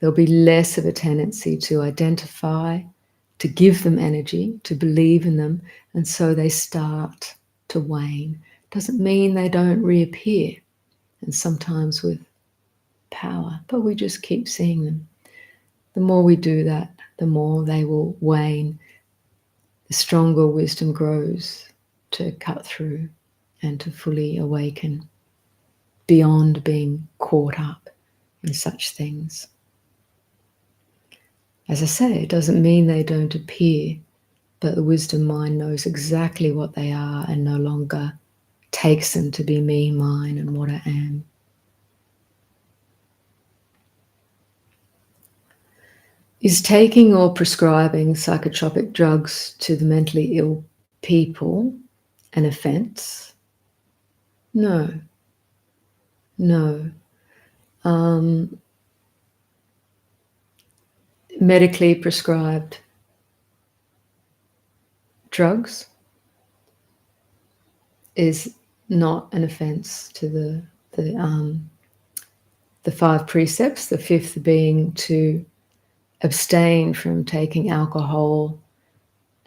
there'll be less of a tendency to identify, to give them energy, to believe in them, and so they start to wane. Doesn't mean they don't reappear, and sometimes with power, but we just keep seeing them. The more we do that, the more they will wane, the stronger wisdom grows to cut through and to fully awaken beyond being caught up in such things. As I say, it doesn't mean they don't appear, but the wisdom mind knows exactly what they are and no longer takes them to be me, mine, and what I am. Is taking or prescribing psychotropic drugs to the mentally ill people an offense? No. No. Medically prescribed drugs is not an offense to the 5 precepts, the 5th being to abstain from taking alcohol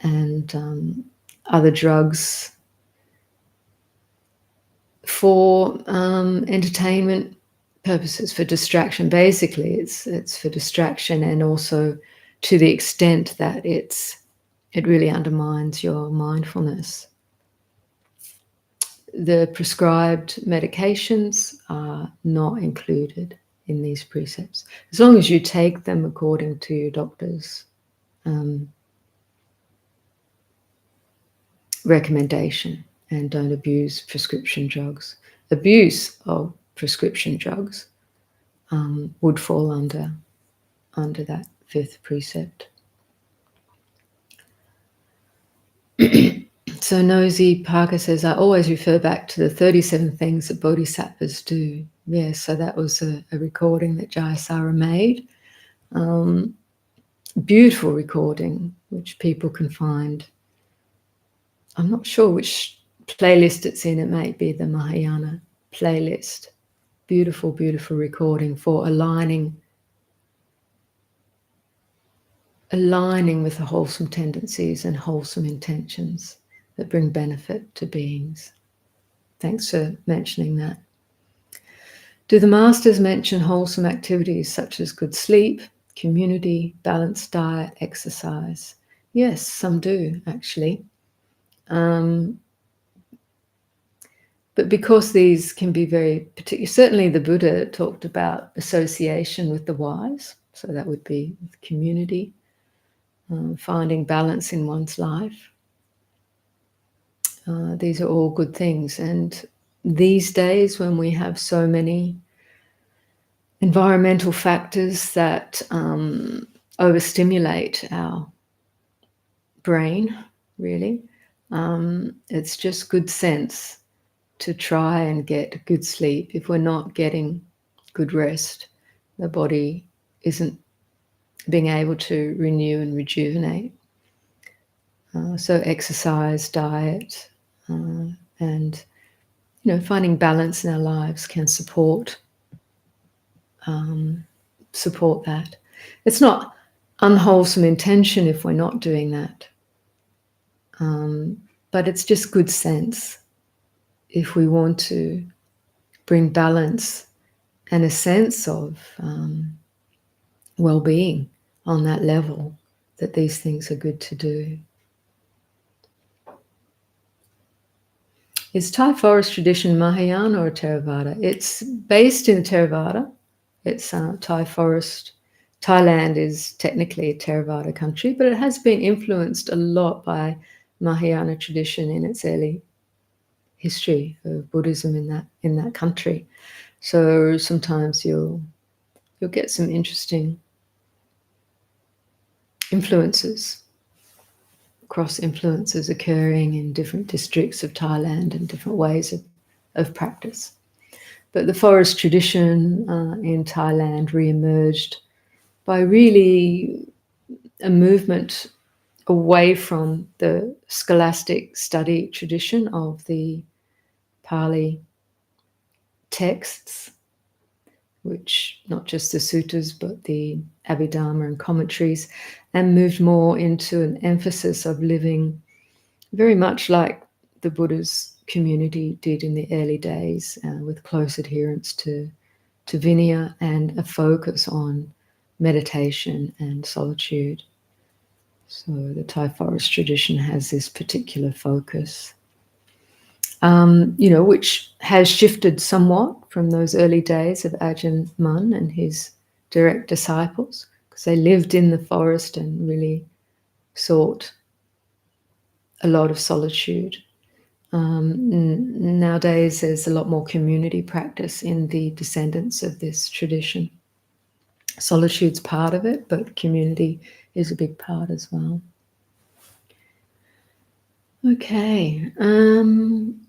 and other drugs for entertainment purposes, for distraction. Basically, it's for distraction, and also to the extent that it really undermines your mindfulness. The prescribed medications are not included in these precepts, as long as you take them according to your doctor's recommendation and don't abuse prescription drugs. Abuse of prescription drugs would fall under that 5th precept. So Nosy Parker says, I always refer back to the 37 things that bodhisattvas do. Yes, so that was a recording that Jayasara made. Beautiful recording, which people can find. I'm not sure which playlist it's in. It might be the Mahayana playlist. Beautiful, beautiful recording for aligning with the wholesome tendencies and wholesome intentions that bring benefit to beings. Thanks for mentioning that. Do the masters mention wholesome activities such as good sleep, community, balanced diet, exercise? Yes, some do, actually. But because these can be very particular, certainly the Buddha talked about association with the wise, so that would be community, finding balance in one's life. These are all good things. And these days, when we have so many environmental factors that overstimulate our brain, really, it's just good sense to try and get good sleep if we're not getting good rest, the body isn't being able to renew and rejuvenate. So exercise, diet, and finding balance in our lives can support that. It's not unwholesome intention if we're not doing that, but it's just good sense if we want to bring balance and a sense of well-being on that level, that these things are good to do. Is Thai forest tradition Mahayana or Theravada? It's based in Theravada. It's Thai forest. Thailand is technically a Theravada country, but it has been influenced a lot by Mahayana tradition in its early history of Buddhism in that country. So sometimes you'll get some interesting influences, cross influences occurring in different districts of Thailand and different ways of practice. But the forest tradition in Thailand re-emerged by really a movement away from the scholastic study tradition of the Pali texts, which not just the sutras, but the Abhidharma and commentaries, and moved more into an emphasis of living very much like the Buddha's community did in the early days, with close adherence to Vinaya and a focus on meditation and solitude. So the Thai forest tradition has this particular focus, which has shifted somewhat from those early days of Ajahn Mun and his direct disciples, because they lived in the forest and really sought a lot of solitude. Nowadays, there's a lot more community practice in the descendants of this tradition. Solitude's part of it, but community is a big part as well. Okay. I'm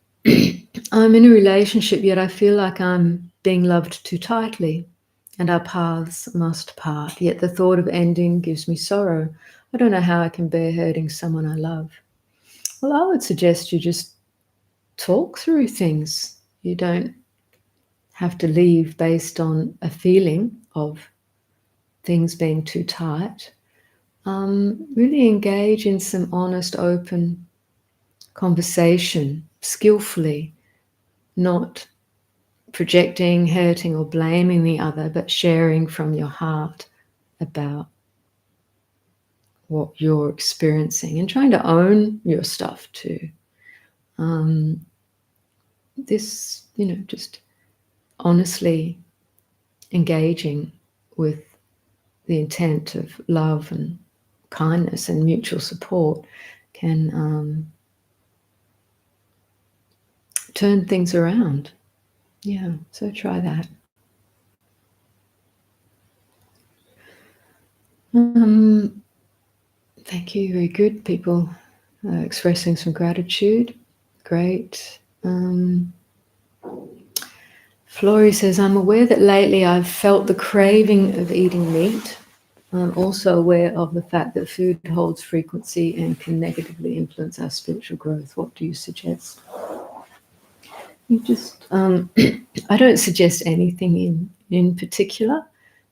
in a relationship, yet I feel like I'm being loved too tightly, and our paths must part. Yet the thought of ending gives me sorrow. I don't know how I can bear hurting someone I love. Well, I would suggest you just talk through things. You don't have to leave based on a feeling of things being too tight. Really engage in some honest, open conversation, skillfully, not projecting, hurting, or blaming the other, but sharing from your heart about what you're experiencing and trying to own your stuff too. This, just honestly engaging with the intent of love and kindness and mutual support can turn things around. Yeah, so try that. Thank you, very good. People expressing some gratitude. Great. Flory says, I'm aware that lately I've felt the craving of eating meat. I'm also aware of the fact that food holds frequency and can negatively influence our spiritual growth. What do you suggest? You just, I don't suggest anything in particular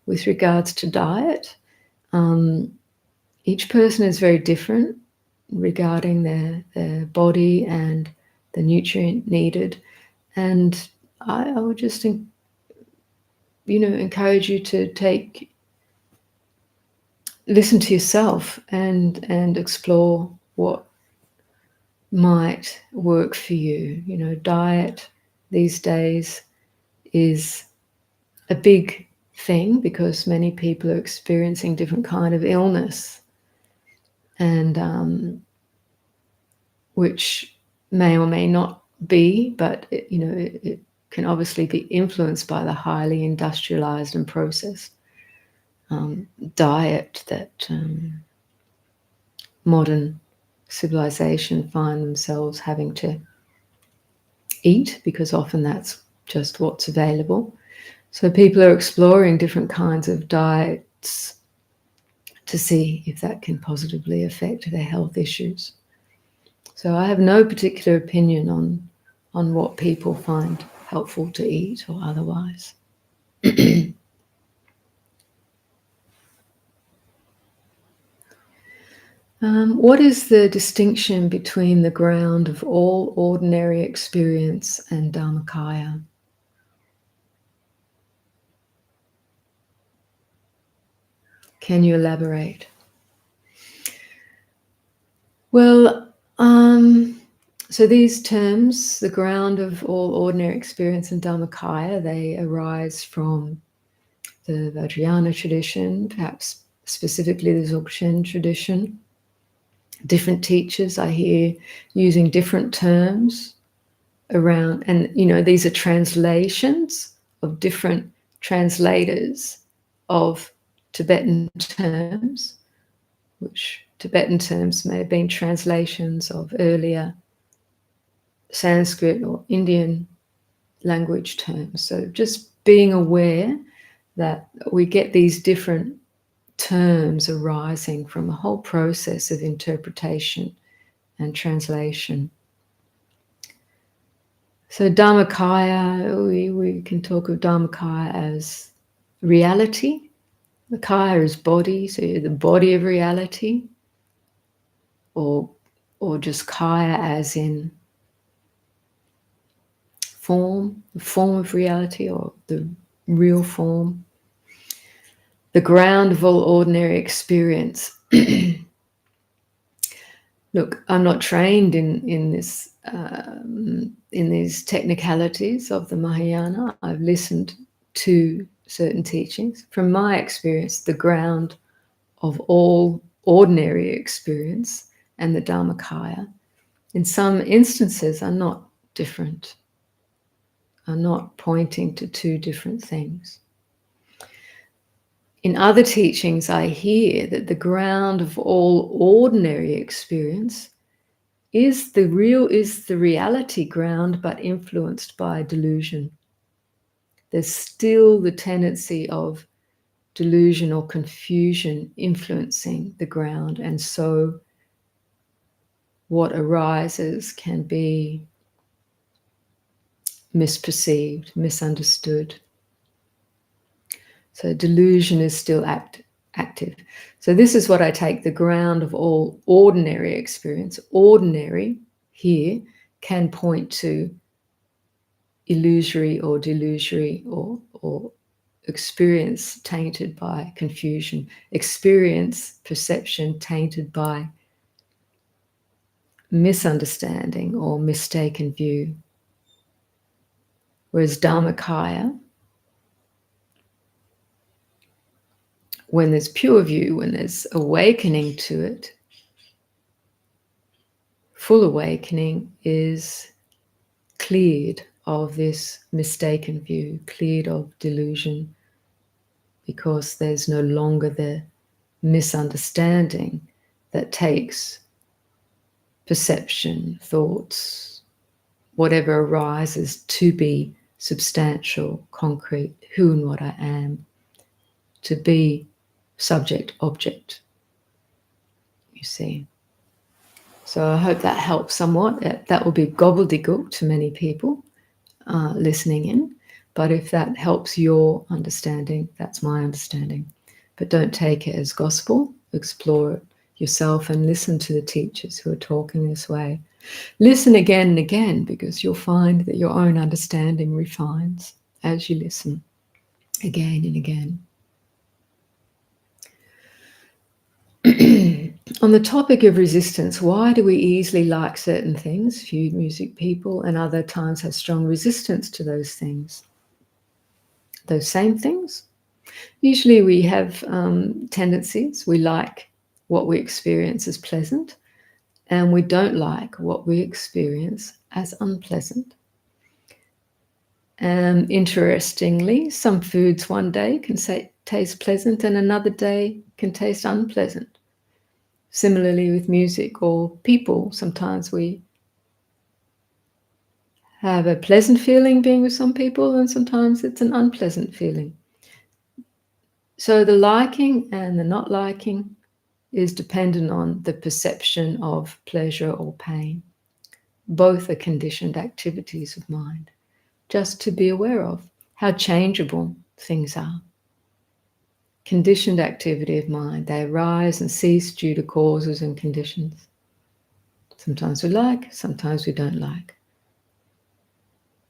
with regards to diet. Each person is very different regarding their body and the nutrient needed. And I would just, encourage you to listen to yourself and explore what might work for you. Diet these days is a big thing because many people are experiencing different kind of illness, and which may or may not be, but it can obviously be influenced by the highly industrialized and processed diet that modern civilization find themselves having to eat, because often that's just what's available. So people are exploring different kinds of diets to see if that can positively affect their health issues. So I have no particular opinion on what people find helpful to eat or otherwise. What is the distinction between the ground of all ordinary experience and Dharmakaya? Can you elaborate? Well, so these terms, the ground of all ordinary experience and Dharmakaya, they arise from the Vajrayana tradition, perhaps specifically the Dzogchen tradition. Different teachers I hear using different terms around, and these are translations of different translators of Tibetan terms, which Tibetan terms may have been translations of earlier Sanskrit or Indian language terms. So just being aware that we get these different terms arising from a whole process of interpretation and translation. So Dharmakaya, we can talk of Dharmakaya as reality. The Kaya is body, so you're the body of reality, or just Kaya as in form, the form of reality, or the real form. The ground of all ordinary experience. Look, I'm not trained in this in these technicalities of the Mahayana. I've listened to certain teachings. From my experience, the ground of all ordinary experience and the Dharmakaya, in some instances, are not different, are not pointing to two different things. In other teachings, I hear that the ground of all ordinary experience is the reality ground, but influenced by delusion. There's still the tendency of delusion or confusion influencing the ground, and so what arises can be misperceived, misunderstood. So delusion is still active. So this is what I take the ground of all ordinary experience. Ordinary here can point to illusory or delusory or experience tainted by confusion, experience, perception tainted by misunderstanding or mistaken view. Whereas Dharmakaya, when there's pure view, when there's awakening to it, full awakening is cleared of this mistaken view, cleared of delusion, because there's no longer the misunderstanding that takes perception, thoughts, whatever arises to be substantial, concrete, who and what I am, to be subject, object, you see. So I hope that helps somewhat. That will be gobbledygook to many people listening in. But if that helps your understanding, that's my understanding. But don't take it as gospel. Explore it yourself and listen to the teachers who are talking this way. Listen again and again, because you'll find that your own understanding refines as you listen again and again. On the topic of resistance, why do we easily like certain things, few music people, and other times have strong resistance to those things? Those same things? Usually we have tendencies. We like what we experience as pleasant, and we don't like what we experience as unpleasant. Interestingly, some foods one day can taste pleasant and another day can taste unpleasant. Similarly with music or people, sometimes we have a pleasant feeling being with some people, and sometimes it's an unpleasant feeling. So the liking and the not liking is dependent on the perception of pleasure or pain. Both are conditioned activities of mind, just to be aware of how changeable things are. Conditioned activity of mind, they arise and cease due to causes and conditions. Sometimes we like, sometimes we don't like.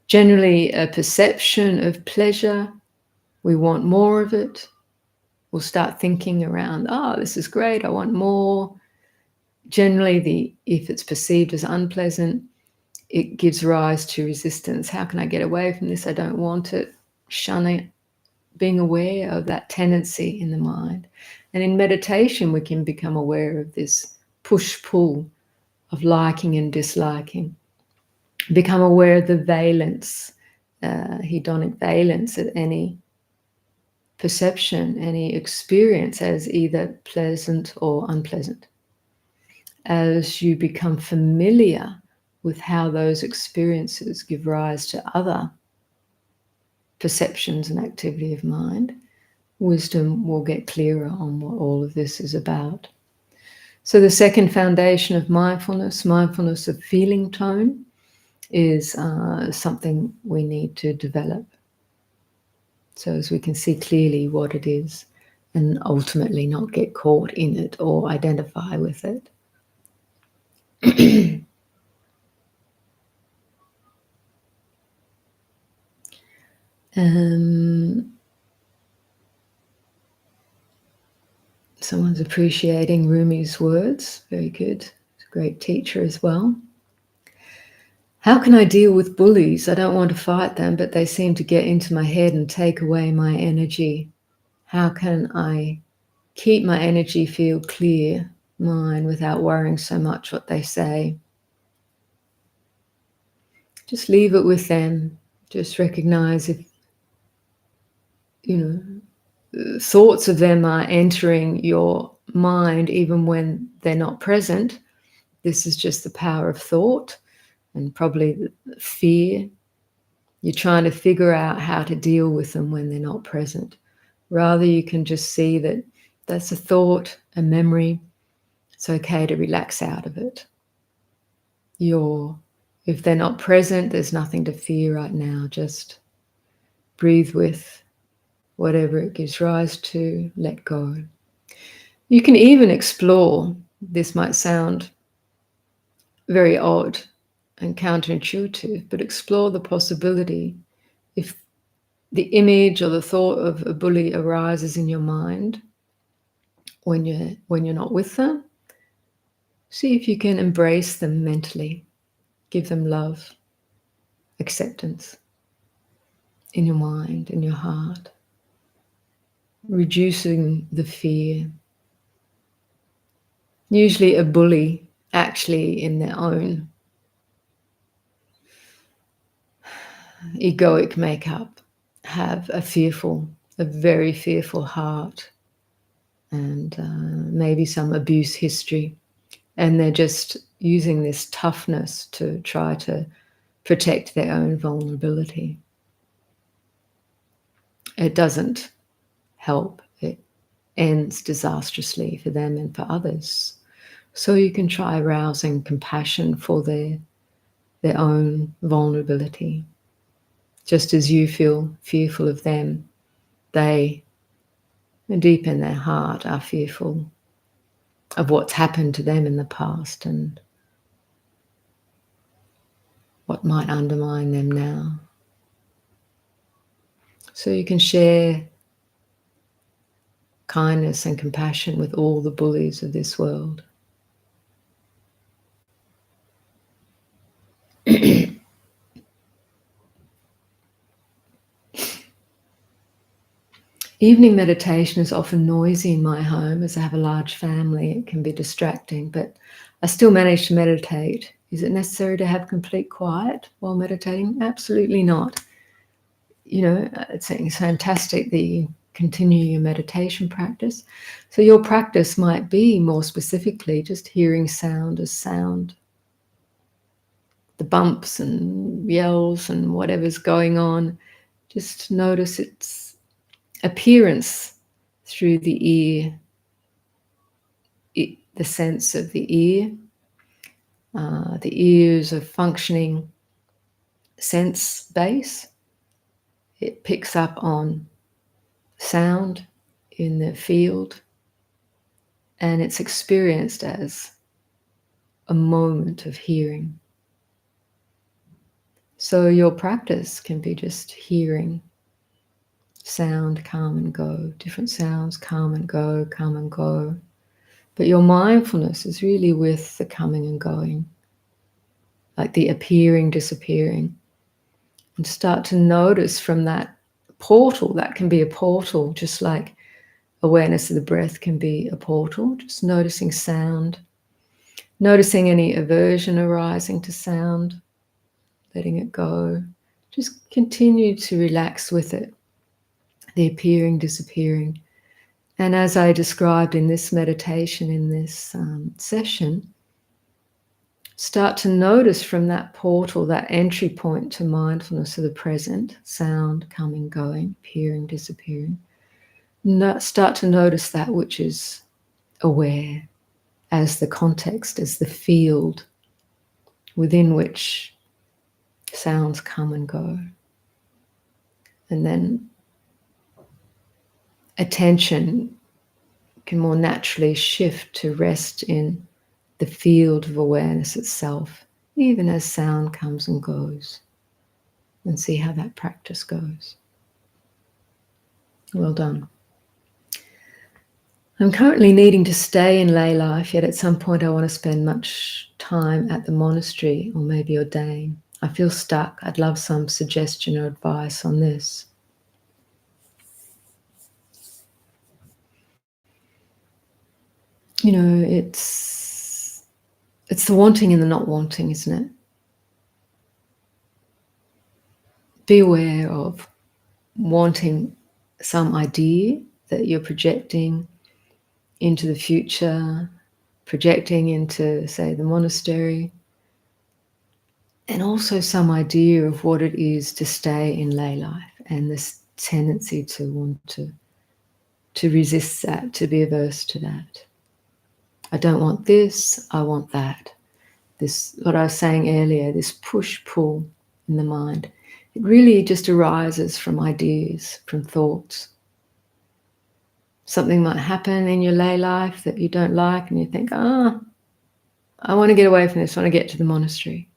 Generally, a perception of pleasure, we want more of it. We'll start thinking around, this is great, I want more. Generally, if it's perceived as unpleasant, it gives rise to resistance. How can I get away from this? I don't want it. Shun it. Being aware of that tendency in the mind. And in meditation, we can become aware of this push-pull of liking and disliking. Become aware of the valence, hedonic valence of any perception, any experience as either pleasant or unpleasant. As you become familiar with how those experiences give rise to other perceptions and activity of mind, wisdom will get clearer on what all of this is about. So the second foundation of mindfulness, mindfulness of feeling tone, is something we need to develop. So as we can see clearly what it is and ultimately not get caught in it or identify with it. Someone's appreciating Rumi's words. Very good. He's a great teacher as well. How can I deal with bullies? I don't want to fight them, but they seem to get into my head and take away my energy. How can I keep my energy feel clear, mine, without worrying so much what they say? Just leave it with them. Just recognize if, thoughts of them are entering your mind even when they're not present. This is just the power of thought and probably fear. You're trying to figure out how to deal with them when they're not present. Rather, you can just see that that's a thought, a memory. It's okay to relax out of it. If they're not present, there's nothing to fear right now. Just breathe with whatever it gives rise to, let go. You can even explore, this might sound very odd and counterintuitive, but explore the possibility if the image or the thought of a bully arises in your mind when you're not with them, see if you can embrace them mentally, give them love, acceptance in your mind, in your heart, reducing the fear. Usually a bully actually in their own egoic makeup have a very fearful heart and maybe some abuse history. And they're just using this toughness to try to protect their own vulnerability. It doesn't help. It ends disastrously for them and for others. So you can try arousing compassion for their own vulnerability. Just as you feel fearful of them, they, deep in their heart, are fearful of what's happened to them in the past and what might undermine them now. So you can share kindness and compassion with all the bullies of this world. Evening meditation is often noisy in my home as I have a large family. It can be distracting, but I still manage to meditate. Is it necessary to have complete quiet while meditating? Absolutely not. It's fantastic that you continue your meditation practice. So your practice might be more specifically just hearing sound as sound. the bumps and yells and whatever's going on. Just notice its appearance through the ear, the sense of the ear. The ear is a functioning sense base. It picks up on sound in the field, and it's experienced as a moment of hearing. So your practice can be just hearing sound come and go, different sounds come and go, come and go. But your mindfulness is really with the coming and going, like the appearing, disappearing. And start to notice from that portal, that can be a portal, just like awareness of the breath can be a portal, just noticing sound, noticing any aversion arising to sound, letting it go. Just continue to relax with it, the appearing, disappearing. And as I described in this meditation, in this session, start to notice from that portal, that entry point to mindfulness of the present, sound coming, going, appearing, disappearing. Start to notice that which is aware as the context, as the field within which sounds come and go. And then attention can more naturally shift to rest in the field of awareness itself, even as sound comes and goes, and see how that practice goes. Well done. I'm currently needing to stay in lay life, yet at some point I want to spend much time at the monastery or maybe ordain. I feel stuck. I'd love some suggestion or advice on this. You know, it's the wanting and the not wanting, isn't it? Be aware of wanting some idea that you're projecting into the future, projecting into, say, the monastery, and also some idea of what it is to stay in lay life, and this tendency to want to resist that, to be averse to that. I don't want this, I want that. This, what I was saying earlier, this push-pull in the mind, it really just arises from ideas, from thoughts. Something might happen in your lay life that you don't like, and you think, I want to get away from this, I want to get to the monastery.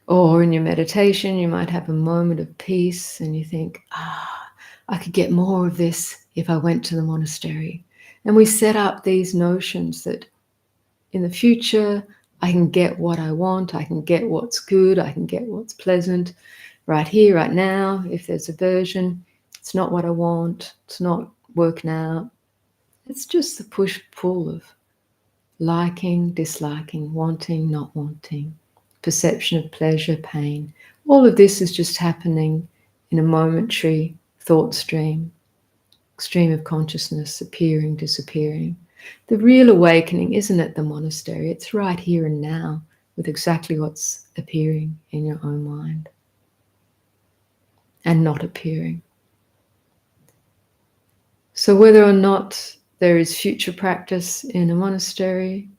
Or in your meditation, you might have a moment of peace and you think, I could get more of this if I went to the monastery. And we set up these notions that in the future, I can get what I want, I can get what's good, I can get what's pleasant right here, right now. If there's aversion, it's not what I want, it's not working out. It's just the push-pull of liking, disliking, wanting, not wanting, perception of pleasure, pain. All of this is just happening in a momentary thought stream of consciousness, appearing, disappearing. The real awakening isn't at the monastery, it's right here and now with exactly what's appearing in your own mind and not appearing. So whether or not there is future practice in a monastery,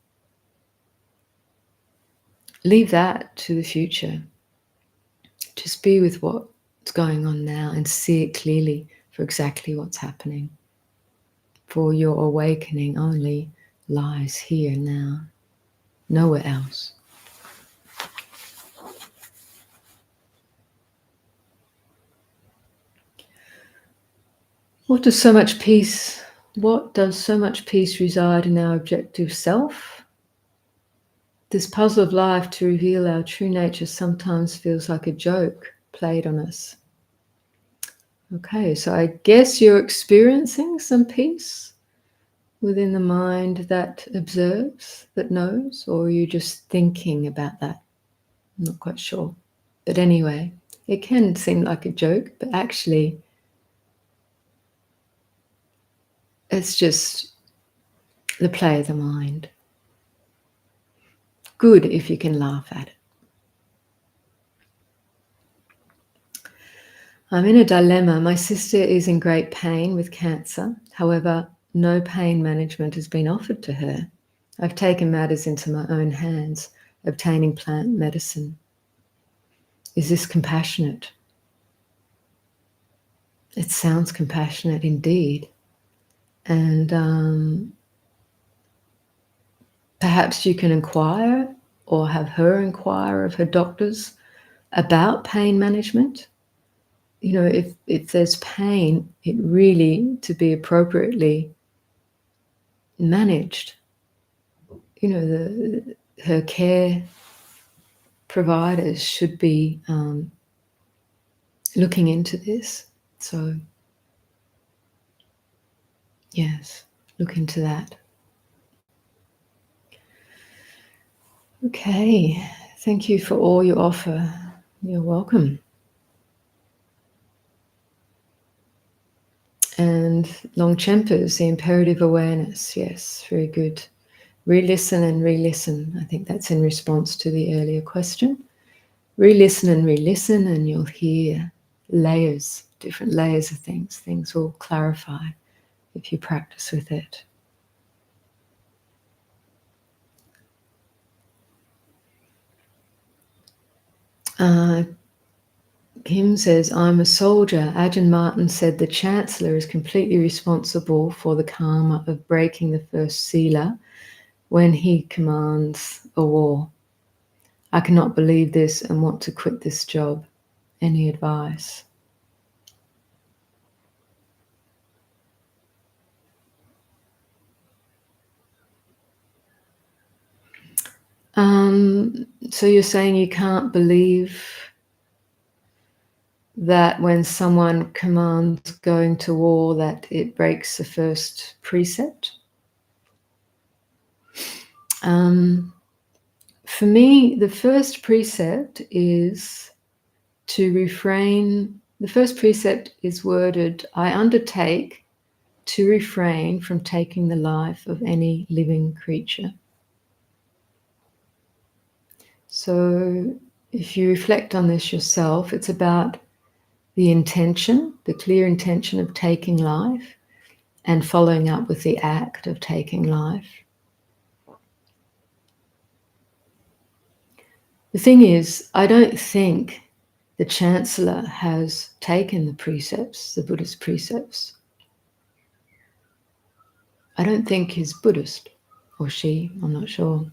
leave that to the future. Just be with what's going on now and see it clearly for exactly what's happening. For your awakening only lies here now, nowhere else. What does so much peace reside in our objective self? This puzzle of life to reveal our true nature sometimes feels like a joke played on us. Okay, so I guess you're experiencing some peace within the mind that observes, that knows, or are you just thinking about that? I'm not quite sure. But anyway, it can seem like a joke, but actually it's just the play of the mind. good if you can laugh at it. I'm in a dilemma. My sister is in great pain with cancer. However, no pain management has been offered to her. I've taken matters into my own hands, obtaining plant medicine. Is this compassionate? It sounds compassionate indeed. And perhaps you can inquire or have her inquire of her doctors about pain management. You know, if there's pain, it really, to be appropriately managed, you know, her care providers should be looking into this. So, yes, look into that. Okay, thank you for all you offer. You're welcome. And Longchenpa's, the imperative awareness. Yes, very good. Re-listen and re-listen. I think that's in response to the earlier question. Re-listen, and you'll hear layers, different layers of things. Things will clarify if you practice with it. Kim says, I'm a soldier. Ajahn Martin said the Chancellor is completely responsible for the karma of breaking the first sila when he commands a war. I cannot believe this and want to quit this job. Any advice? So you're saying you can't believe that when someone commands going to war that it breaks the first precept? For me, the first precept is to refrain. The first precept is worded, I undertake to refrain from taking the life of any living creature. So if you reflect on this yourself, it's about the intention, the clear intention of taking life and following up with the act of taking life. The thing is, I don't think the Chancellor has taken the precepts, the Buddhist precepts. I don't think he's Buddhist, or she, I'm not sure.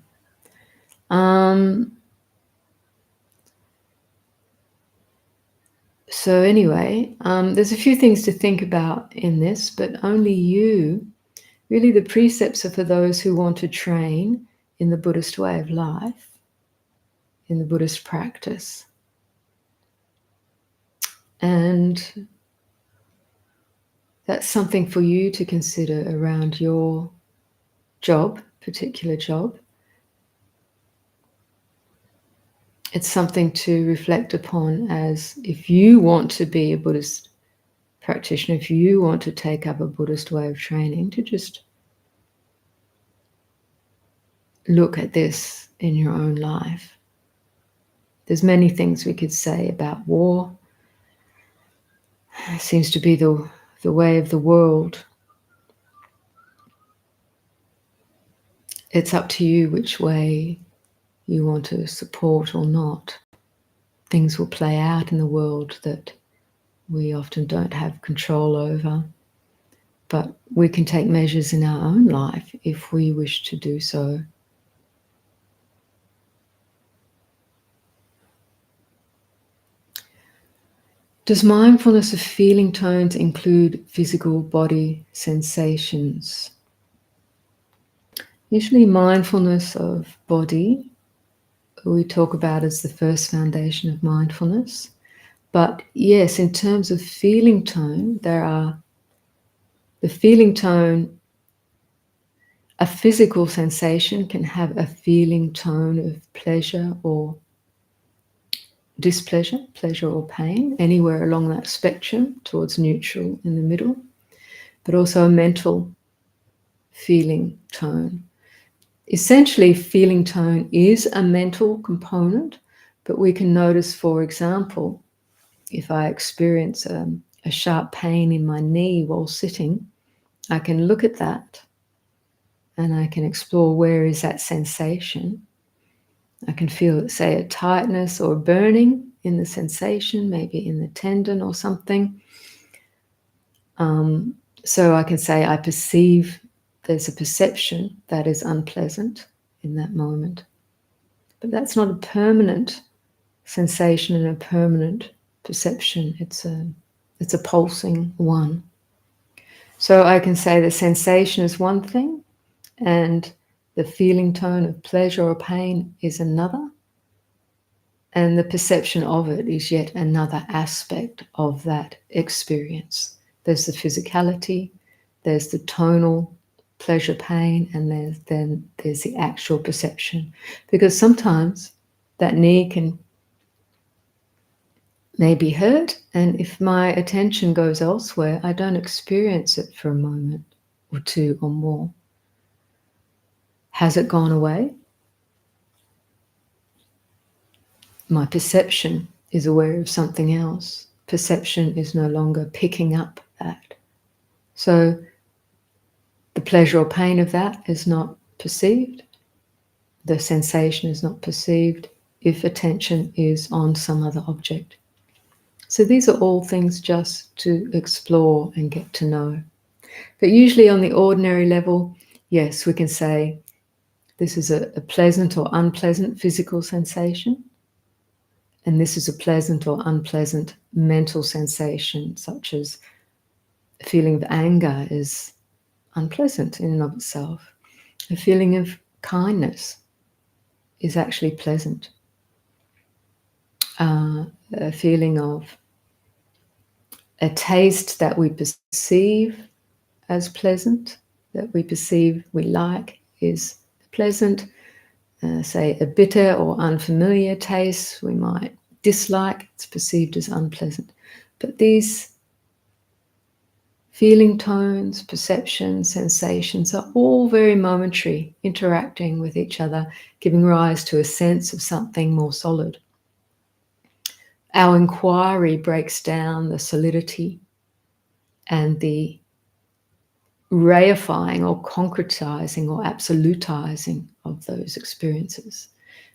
So anyway, there's a few things to think about in this, but only you, really the precepts are for those who want to train in the Buddhist way of life, in the Buddhist practice. And that's something for you to consider around your job, particular job. It's something to reflect upon as if you want to be a Buddhist practitioner, if you want to take up a Buddhist way of training, to just look at this in your own life. There's many things we could say about war. It seems to be the way of the world. It's up to you which way you want to support or not. Things will play out in the world that we often don't have control over. But we can take measures in our own life if we wish to do so. Does mindfulness of feeling tones include physical body sensations? Usually mindfulness of body we talk about as the first foundation of mindfulness. But yes, in terms of feeling tone, there are the feeling tone, a physical sensation can have a feeling tone of pleasure or displeasure, pleasure or pain, anywhere along that spectrum towards neutral in the middle, but also a mental feeling tone. Essentially, feeling tone is a mental component, but we can notice, for example, if I experience a sharp pain in my knee while sitting, I can look at that and I can explore where is that sensation. I can feel, say, a tightness or burning in the sensation, maybe in the tendon or something. So I can say I perceive there's a perception that is unpleasant in that moment. But that's not a permanent sensation and a permanent perception. It's a pulsing one. So I can say the sensation is one thing and the feeling tone of pleasure or pain is another. And the perception of it is yet another aspect of that experience. There's the physicality, there's the tonal pleasure, pain, and then there's the actual perception. Because sometimes that knee can maybe hurt, and if my attention goes elsewhere, I don't experience it for a moment or two or more. Has it gone away? My perception is aware of something else. Perception is no longer picking up that. So the pleasure or pain of that is not perceived. The sensation is not perceived if attention is on some other object. So these are all things just to explore and get to know. But usually on the ordinary level, yes, we can say this is a pleasant or unpleasant physical sensation. And this is a pleasant or unpleasant mental sensation, such as a feeling of anger is unpleasant in and of itself. A feeling of kindness is actually pleasant. A feeling of a taste that we perceive as pleasant, that we perceive we like, is pleasant. Say a bitter or unfamiliar taste we might dislike, it's perceived as unpleasant. But these feeling tones, perceptions, sensations are all very momentary, interacting with each other, giving rise to a sense of something more solid. Our inquiry breaks down the solidity and the reifying or concretizing or absolutizing of those experiences.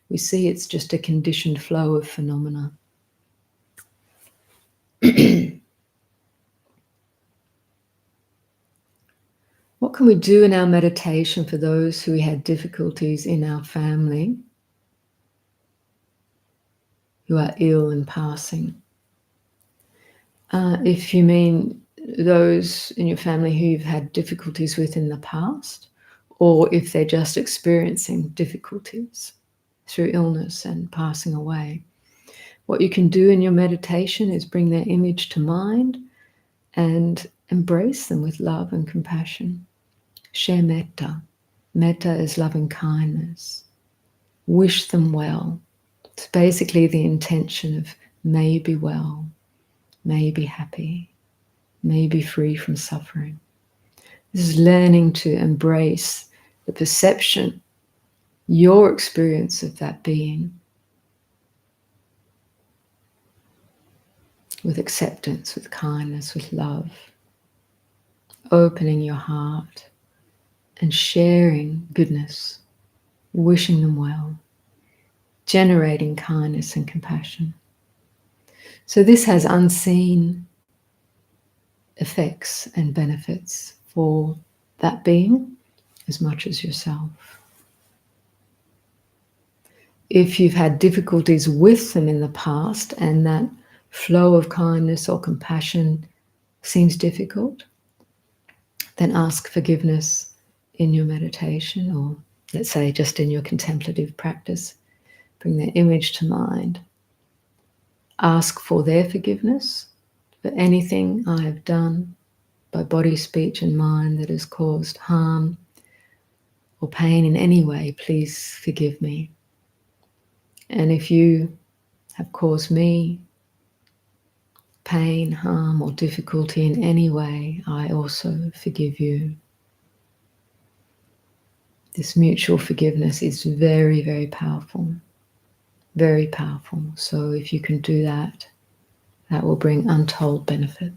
We see it's just a conditioned flow of phenomena. What can we do in our meditation for those who had difficulties in our family, who are ill and passing? If you mean those in your family who you've had difficulties with in the past, or if they're just experiencing difficulties through illness and passing away, what you can do in your meditation is bring their image to mind and embrace them with love and compassion. Share metta. Metta is loving kindness. Wish them well. It's basically the intention of may you be well, may you be happy, may you be free from suffering. This is learning to embrace the perception, your experience of that being, with acceptance, with kindness, with love, opening your heart and sharing goodness, wishing them well, generating kindness and compassion. So this has unseen effects and benefits for that being as much as yourself. If you've had difficulties with them in the past and that flow of kindness or compassion seems difficult, then ask forgiveness in your meditation, or let's say just in your contemplative practice. Bring their image to mind. Ask for their forgiveness for anything I have done by body, speech, and mind that has caused harm or pain in any way. Please forgive me. And if you have caused me pain, harm, or difficulty in any way, I also forgive you. This mutual forgiveness is very, very powerful. Very powerful. So if you can do that, that will bring untold benefit.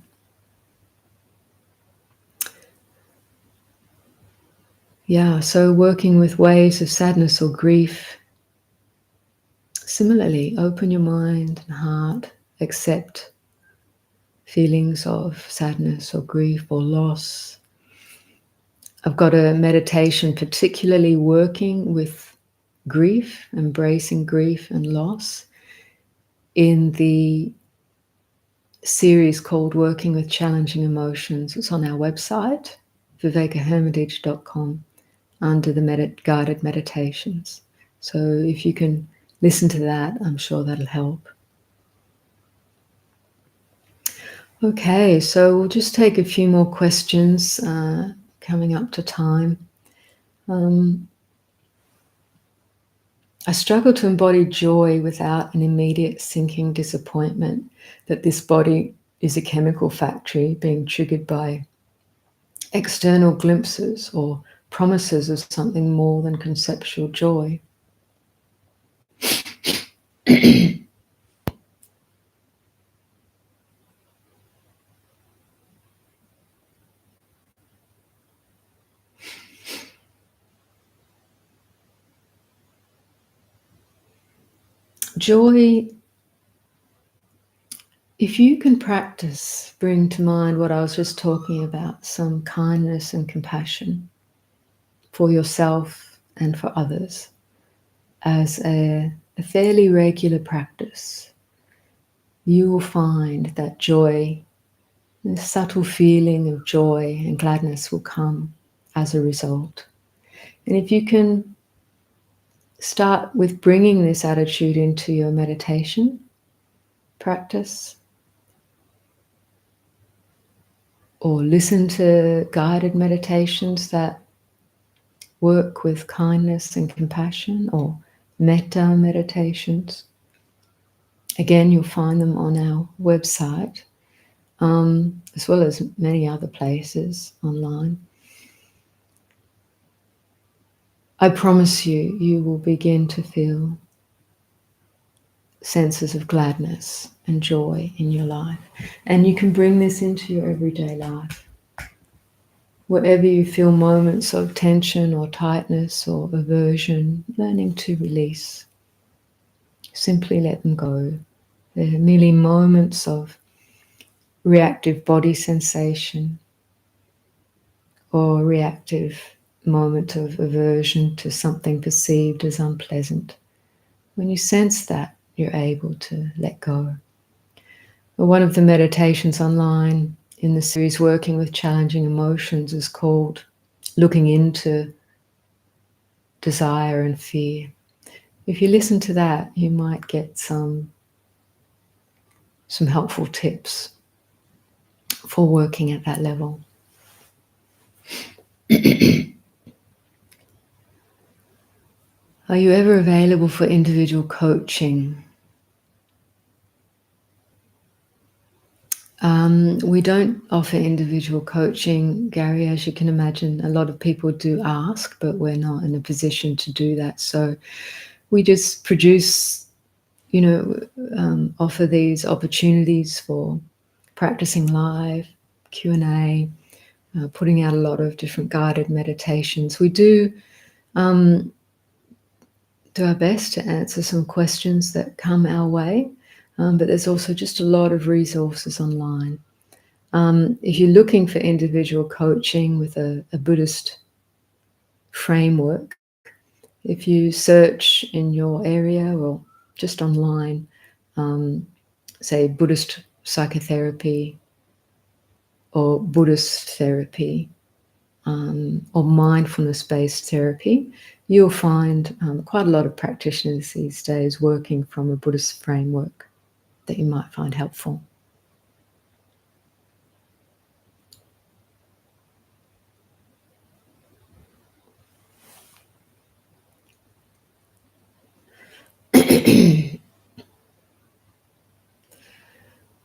Yeah, so working with waves of sadness or grief, similarly, open your mind and heart, accept feelings of sadness or grief or loss. I've got a meditation particularly working with grief, embracing grief and loss, in the series called Working with Challenging Emotions. It's on our website, vivekahermitage.com, under the guided meditations. So if you can listen to that, I'm sure that'll help. Okay, so we'll just take a few more questions coming up to time. I struggle to embody joy without an immediate sinking disappointment that this body is a chemical factory being triggered by external glimpses or promises of something more than conceptual joy. Joy, if you can practice, bring to mind what I was just talking about, some kindness and compassion for yourself and for others as a fairly regular practice, you will find that joy, the subtle feeling of joy and gladness will come as a result. And if you can start with bringing this attitude into your meditation practice, or listen to guided meditations that work with kindness and compassion, or metta meditations. Again, you'll find them on our website, as well as many other places online. I promise you, you will begin to feel senses of gladness and joy in your life. And you can bring this into your everyday life. Wherever you feel moments of tension or tightness or aversion, learning to release. Simply let them go. They're merely moments of reactive body sensation or reactive moment of aversion to something perceived as unpleasant. When you sense that, you're able to let go. One of the meditations online in the series Working with Challenging Emotions is called Looking Into Desire and Fear. If you listen to that, you might get some helpful tips for working at that level. Are you ever available for individual coaching? We don't offer individual coaching, Gary, as you can imagine. A lot of people do ask, but we're not in a position to do that. So we just produce, offer these opportunities for practicing live, Q&A, putting out a lot of different guided meditations. We do our best to answer some questions that come our way, but there's also just a lot of resources online. If you're looking for individual coaching with a Buddhist framework, if you search in your area or just online, say Buddhist psychotherapy or Buddhist therapy, or mindfulness-based therapy, you'll find quite a lot of practitioners these days working from a Buddhist framework that you might find helpful.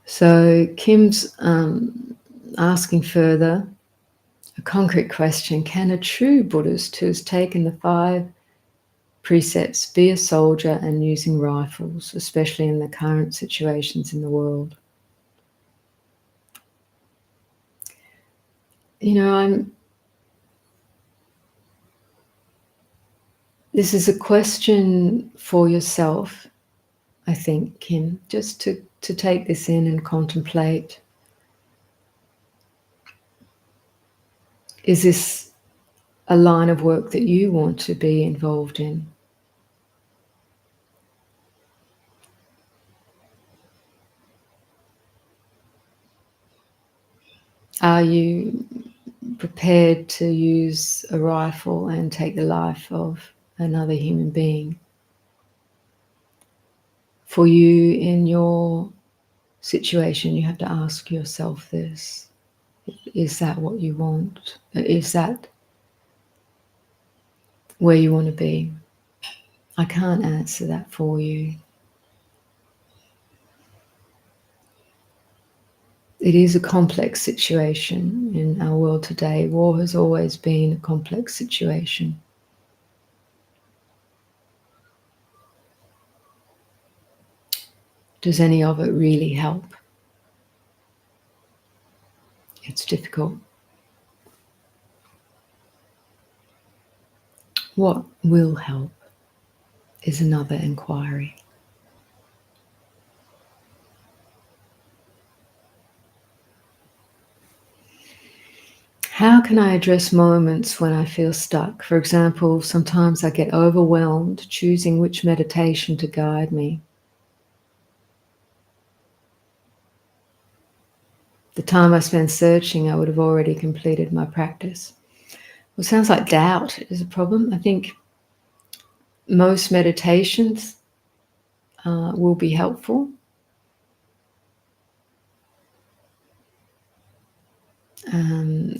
So Kim's asking further A concrete question: can a true Buddhist who has taken the 5 precepts be a soldier and using rifles, especially in the current situations in the world? This is a question for yourself, I think, Kim, just to take this in and contemplate. Is this a line of work that you want to be involved in? Are you prepared to use a rifle and take the life of another human being? For you, in your situation, you have to ask yourself this. Is that what you want? Is that where you want to be? I can't answer that for you. It is a complex situation in our world today. War has always been a complex situation. Does any of it really help? It's difficult. What will help is another inquiry. How can I address moments when I feel stuck? For example, sometimes I get overwhelmed choosing which meditation to guide me. The time I spend searching, I would have already completed my practice. Well, it sounds like doubt is a problem. I think most meditations will be helpful.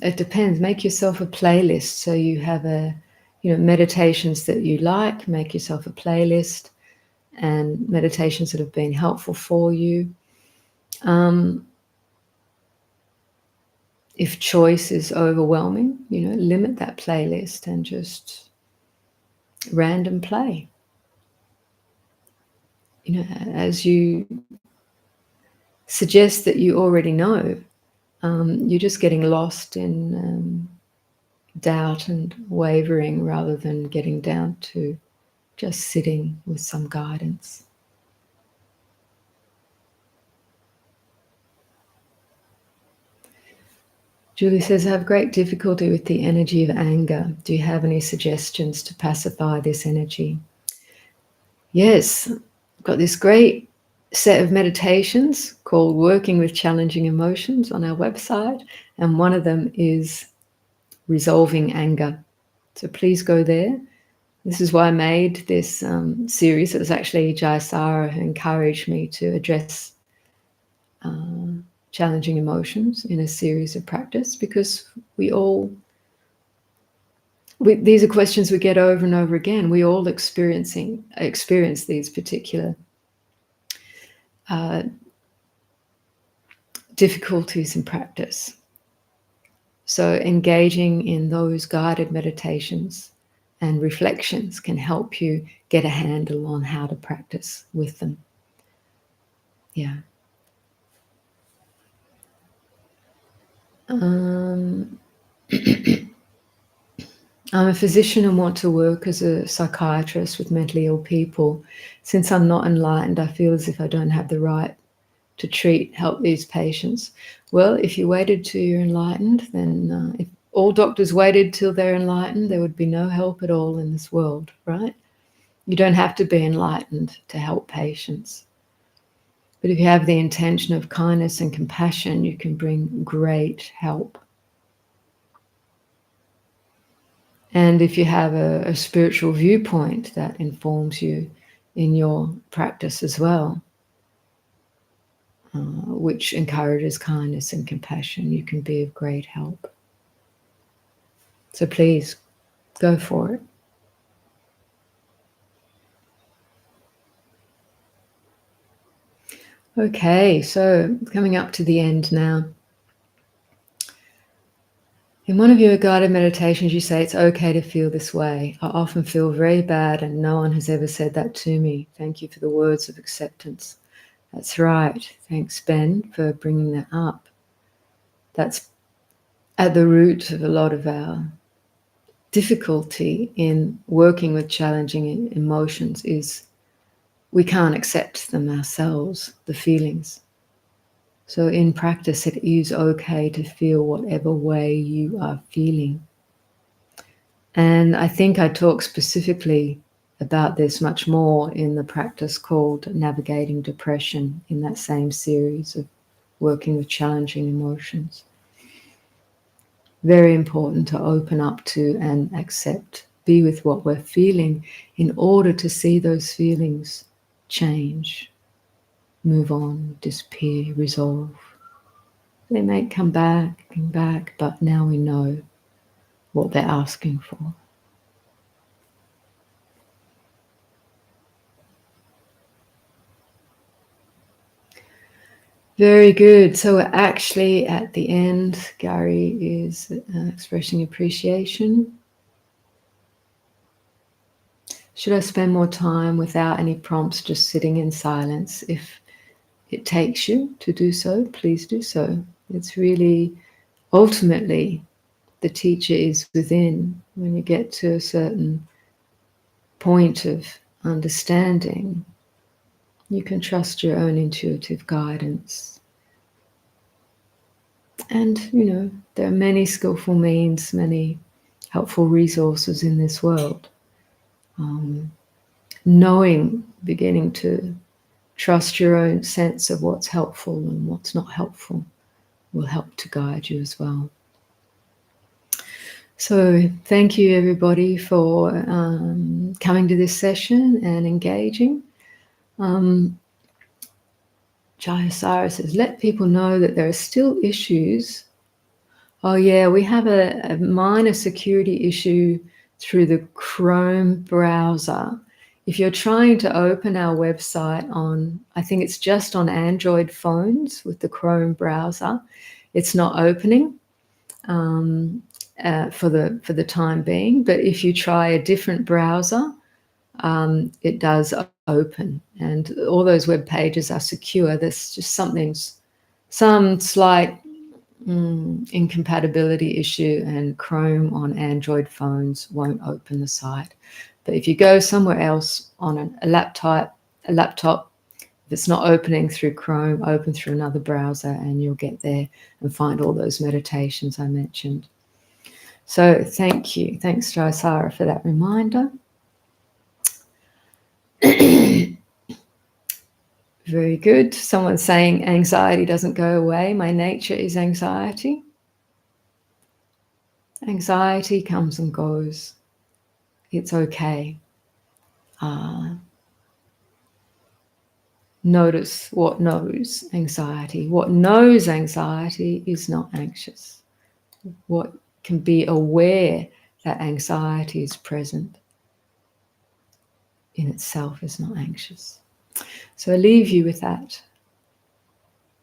It depends. Make yourself a playlist so you have meditations that you like. Make yourself a playlist and meditations that have been helpful for you. If choice is overwhelming, limit that playlist and just random play. As you suggest that you already know, you're just getting lost in doubt and wavering rather than getting down to just sitting with some guidance. Julie says, I have great difficulty with the energy of anger. Do you have any suggestions to pacify this energy? Yes, I've got this great set of meditations called Working with Challenging Emotions on our website, and one of them is Resolving Anger. So please go there. This is why I made this series. It was actually Jayasara who encouraged me to address challenging emotions in a series of practice, because these are questions we get over and over again. We all experience these particular difficulties in practice. So engaging in those guided meditations and reflections can help you get a handle on how to practice with them. Yeah. I'm a physician and want to work as a psychiatrist with mentally ill people. Since I'm not enlightened, I feel as if I don't have the right to help these patients. Well, if you waited till you're enlightened, then if all doctors waited till they're enlightened, there would be no help at all in this world, right? You don't have to be enlightened to help patients. But if you have the intention of kindness and compassion, you can bring great help. And if you have a spiritual viewpoint that informs you in your practice as well, which encourages kindness and compassion, you can be of great help. So please, go for it. Okay, so coming up to the end now. In one of your guided meditations, you say it's okay to feel this way. I often feel very bad and no one has ever said that to me. Thank you for the words of acceptance. That's right. Thanks, Ben, for bringing that up. That's at the root of a lot of our difficulty in working with challenging emotions is we can't accept them ourselves, the feelings. So in practice, it is okay to feel whatever way you are feeling. And I think I talk specifically about this much more in the practice called Navigating Depression in that same series of working with challenging emotions. Very important to open up to and accept, be with what we're feeling in order to see those feelings change, move on, disappear, resolve. They may come back, but now we know what they're asking for. Very good. So we're actually at the end. Gary is expressing appreciation. Should I spend more time without any prompts, just sitting in silence? If it takes you to do so, please do so. It's really, ultimately, the teacher is within. When you get to a certain point of understanding, you can trust your own intuitive guidance. And, there are many skillful means, many helpful resources in this world. Knowing, beginning to trust your own sense of what's helpful and what's not helpful will help to guide you as well. So thank you everybody for coming to this session and engaging. Jayasara says, let people know that there are still issues. Oh yeah, we have a minor security issue through the Chrome browser. If you're trying to open our website on, I think it's just on Android phones with the Chrome browser, it's not opening for the time being. But if you try a different browser, it does open, and all those web pages are secure. There's just some slight incompatibility issue, and Chrome on Android phones won't open the site. But if you go somewhere else on a laptop, if it's not opening through Chrome, open through another browser and you'll get there and find all those meditations I mentioned. So thank you. Thanks, Jayasara, for that reminder. Very good. Someone's saying anxiety doesn't go away. My nature is anxiety. Anxiety comes and goes. It's okay. Notice what knows anxiety. What knows anxiety is not anxious. What can be aware that anxiety is present in itself is not anxious. So I leave you with that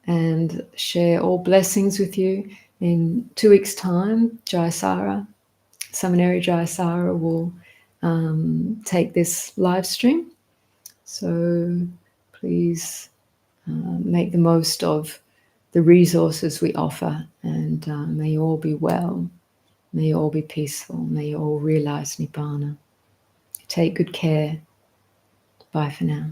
and share all blessings with you. In 2 weeks' time, Jayasara, Seminary Jayasara, will take this live stream. So please make the most of the resources we offer, and may you all be well, may you all be peaceful, may you all realize Nibbana. Take good care. Bye for now.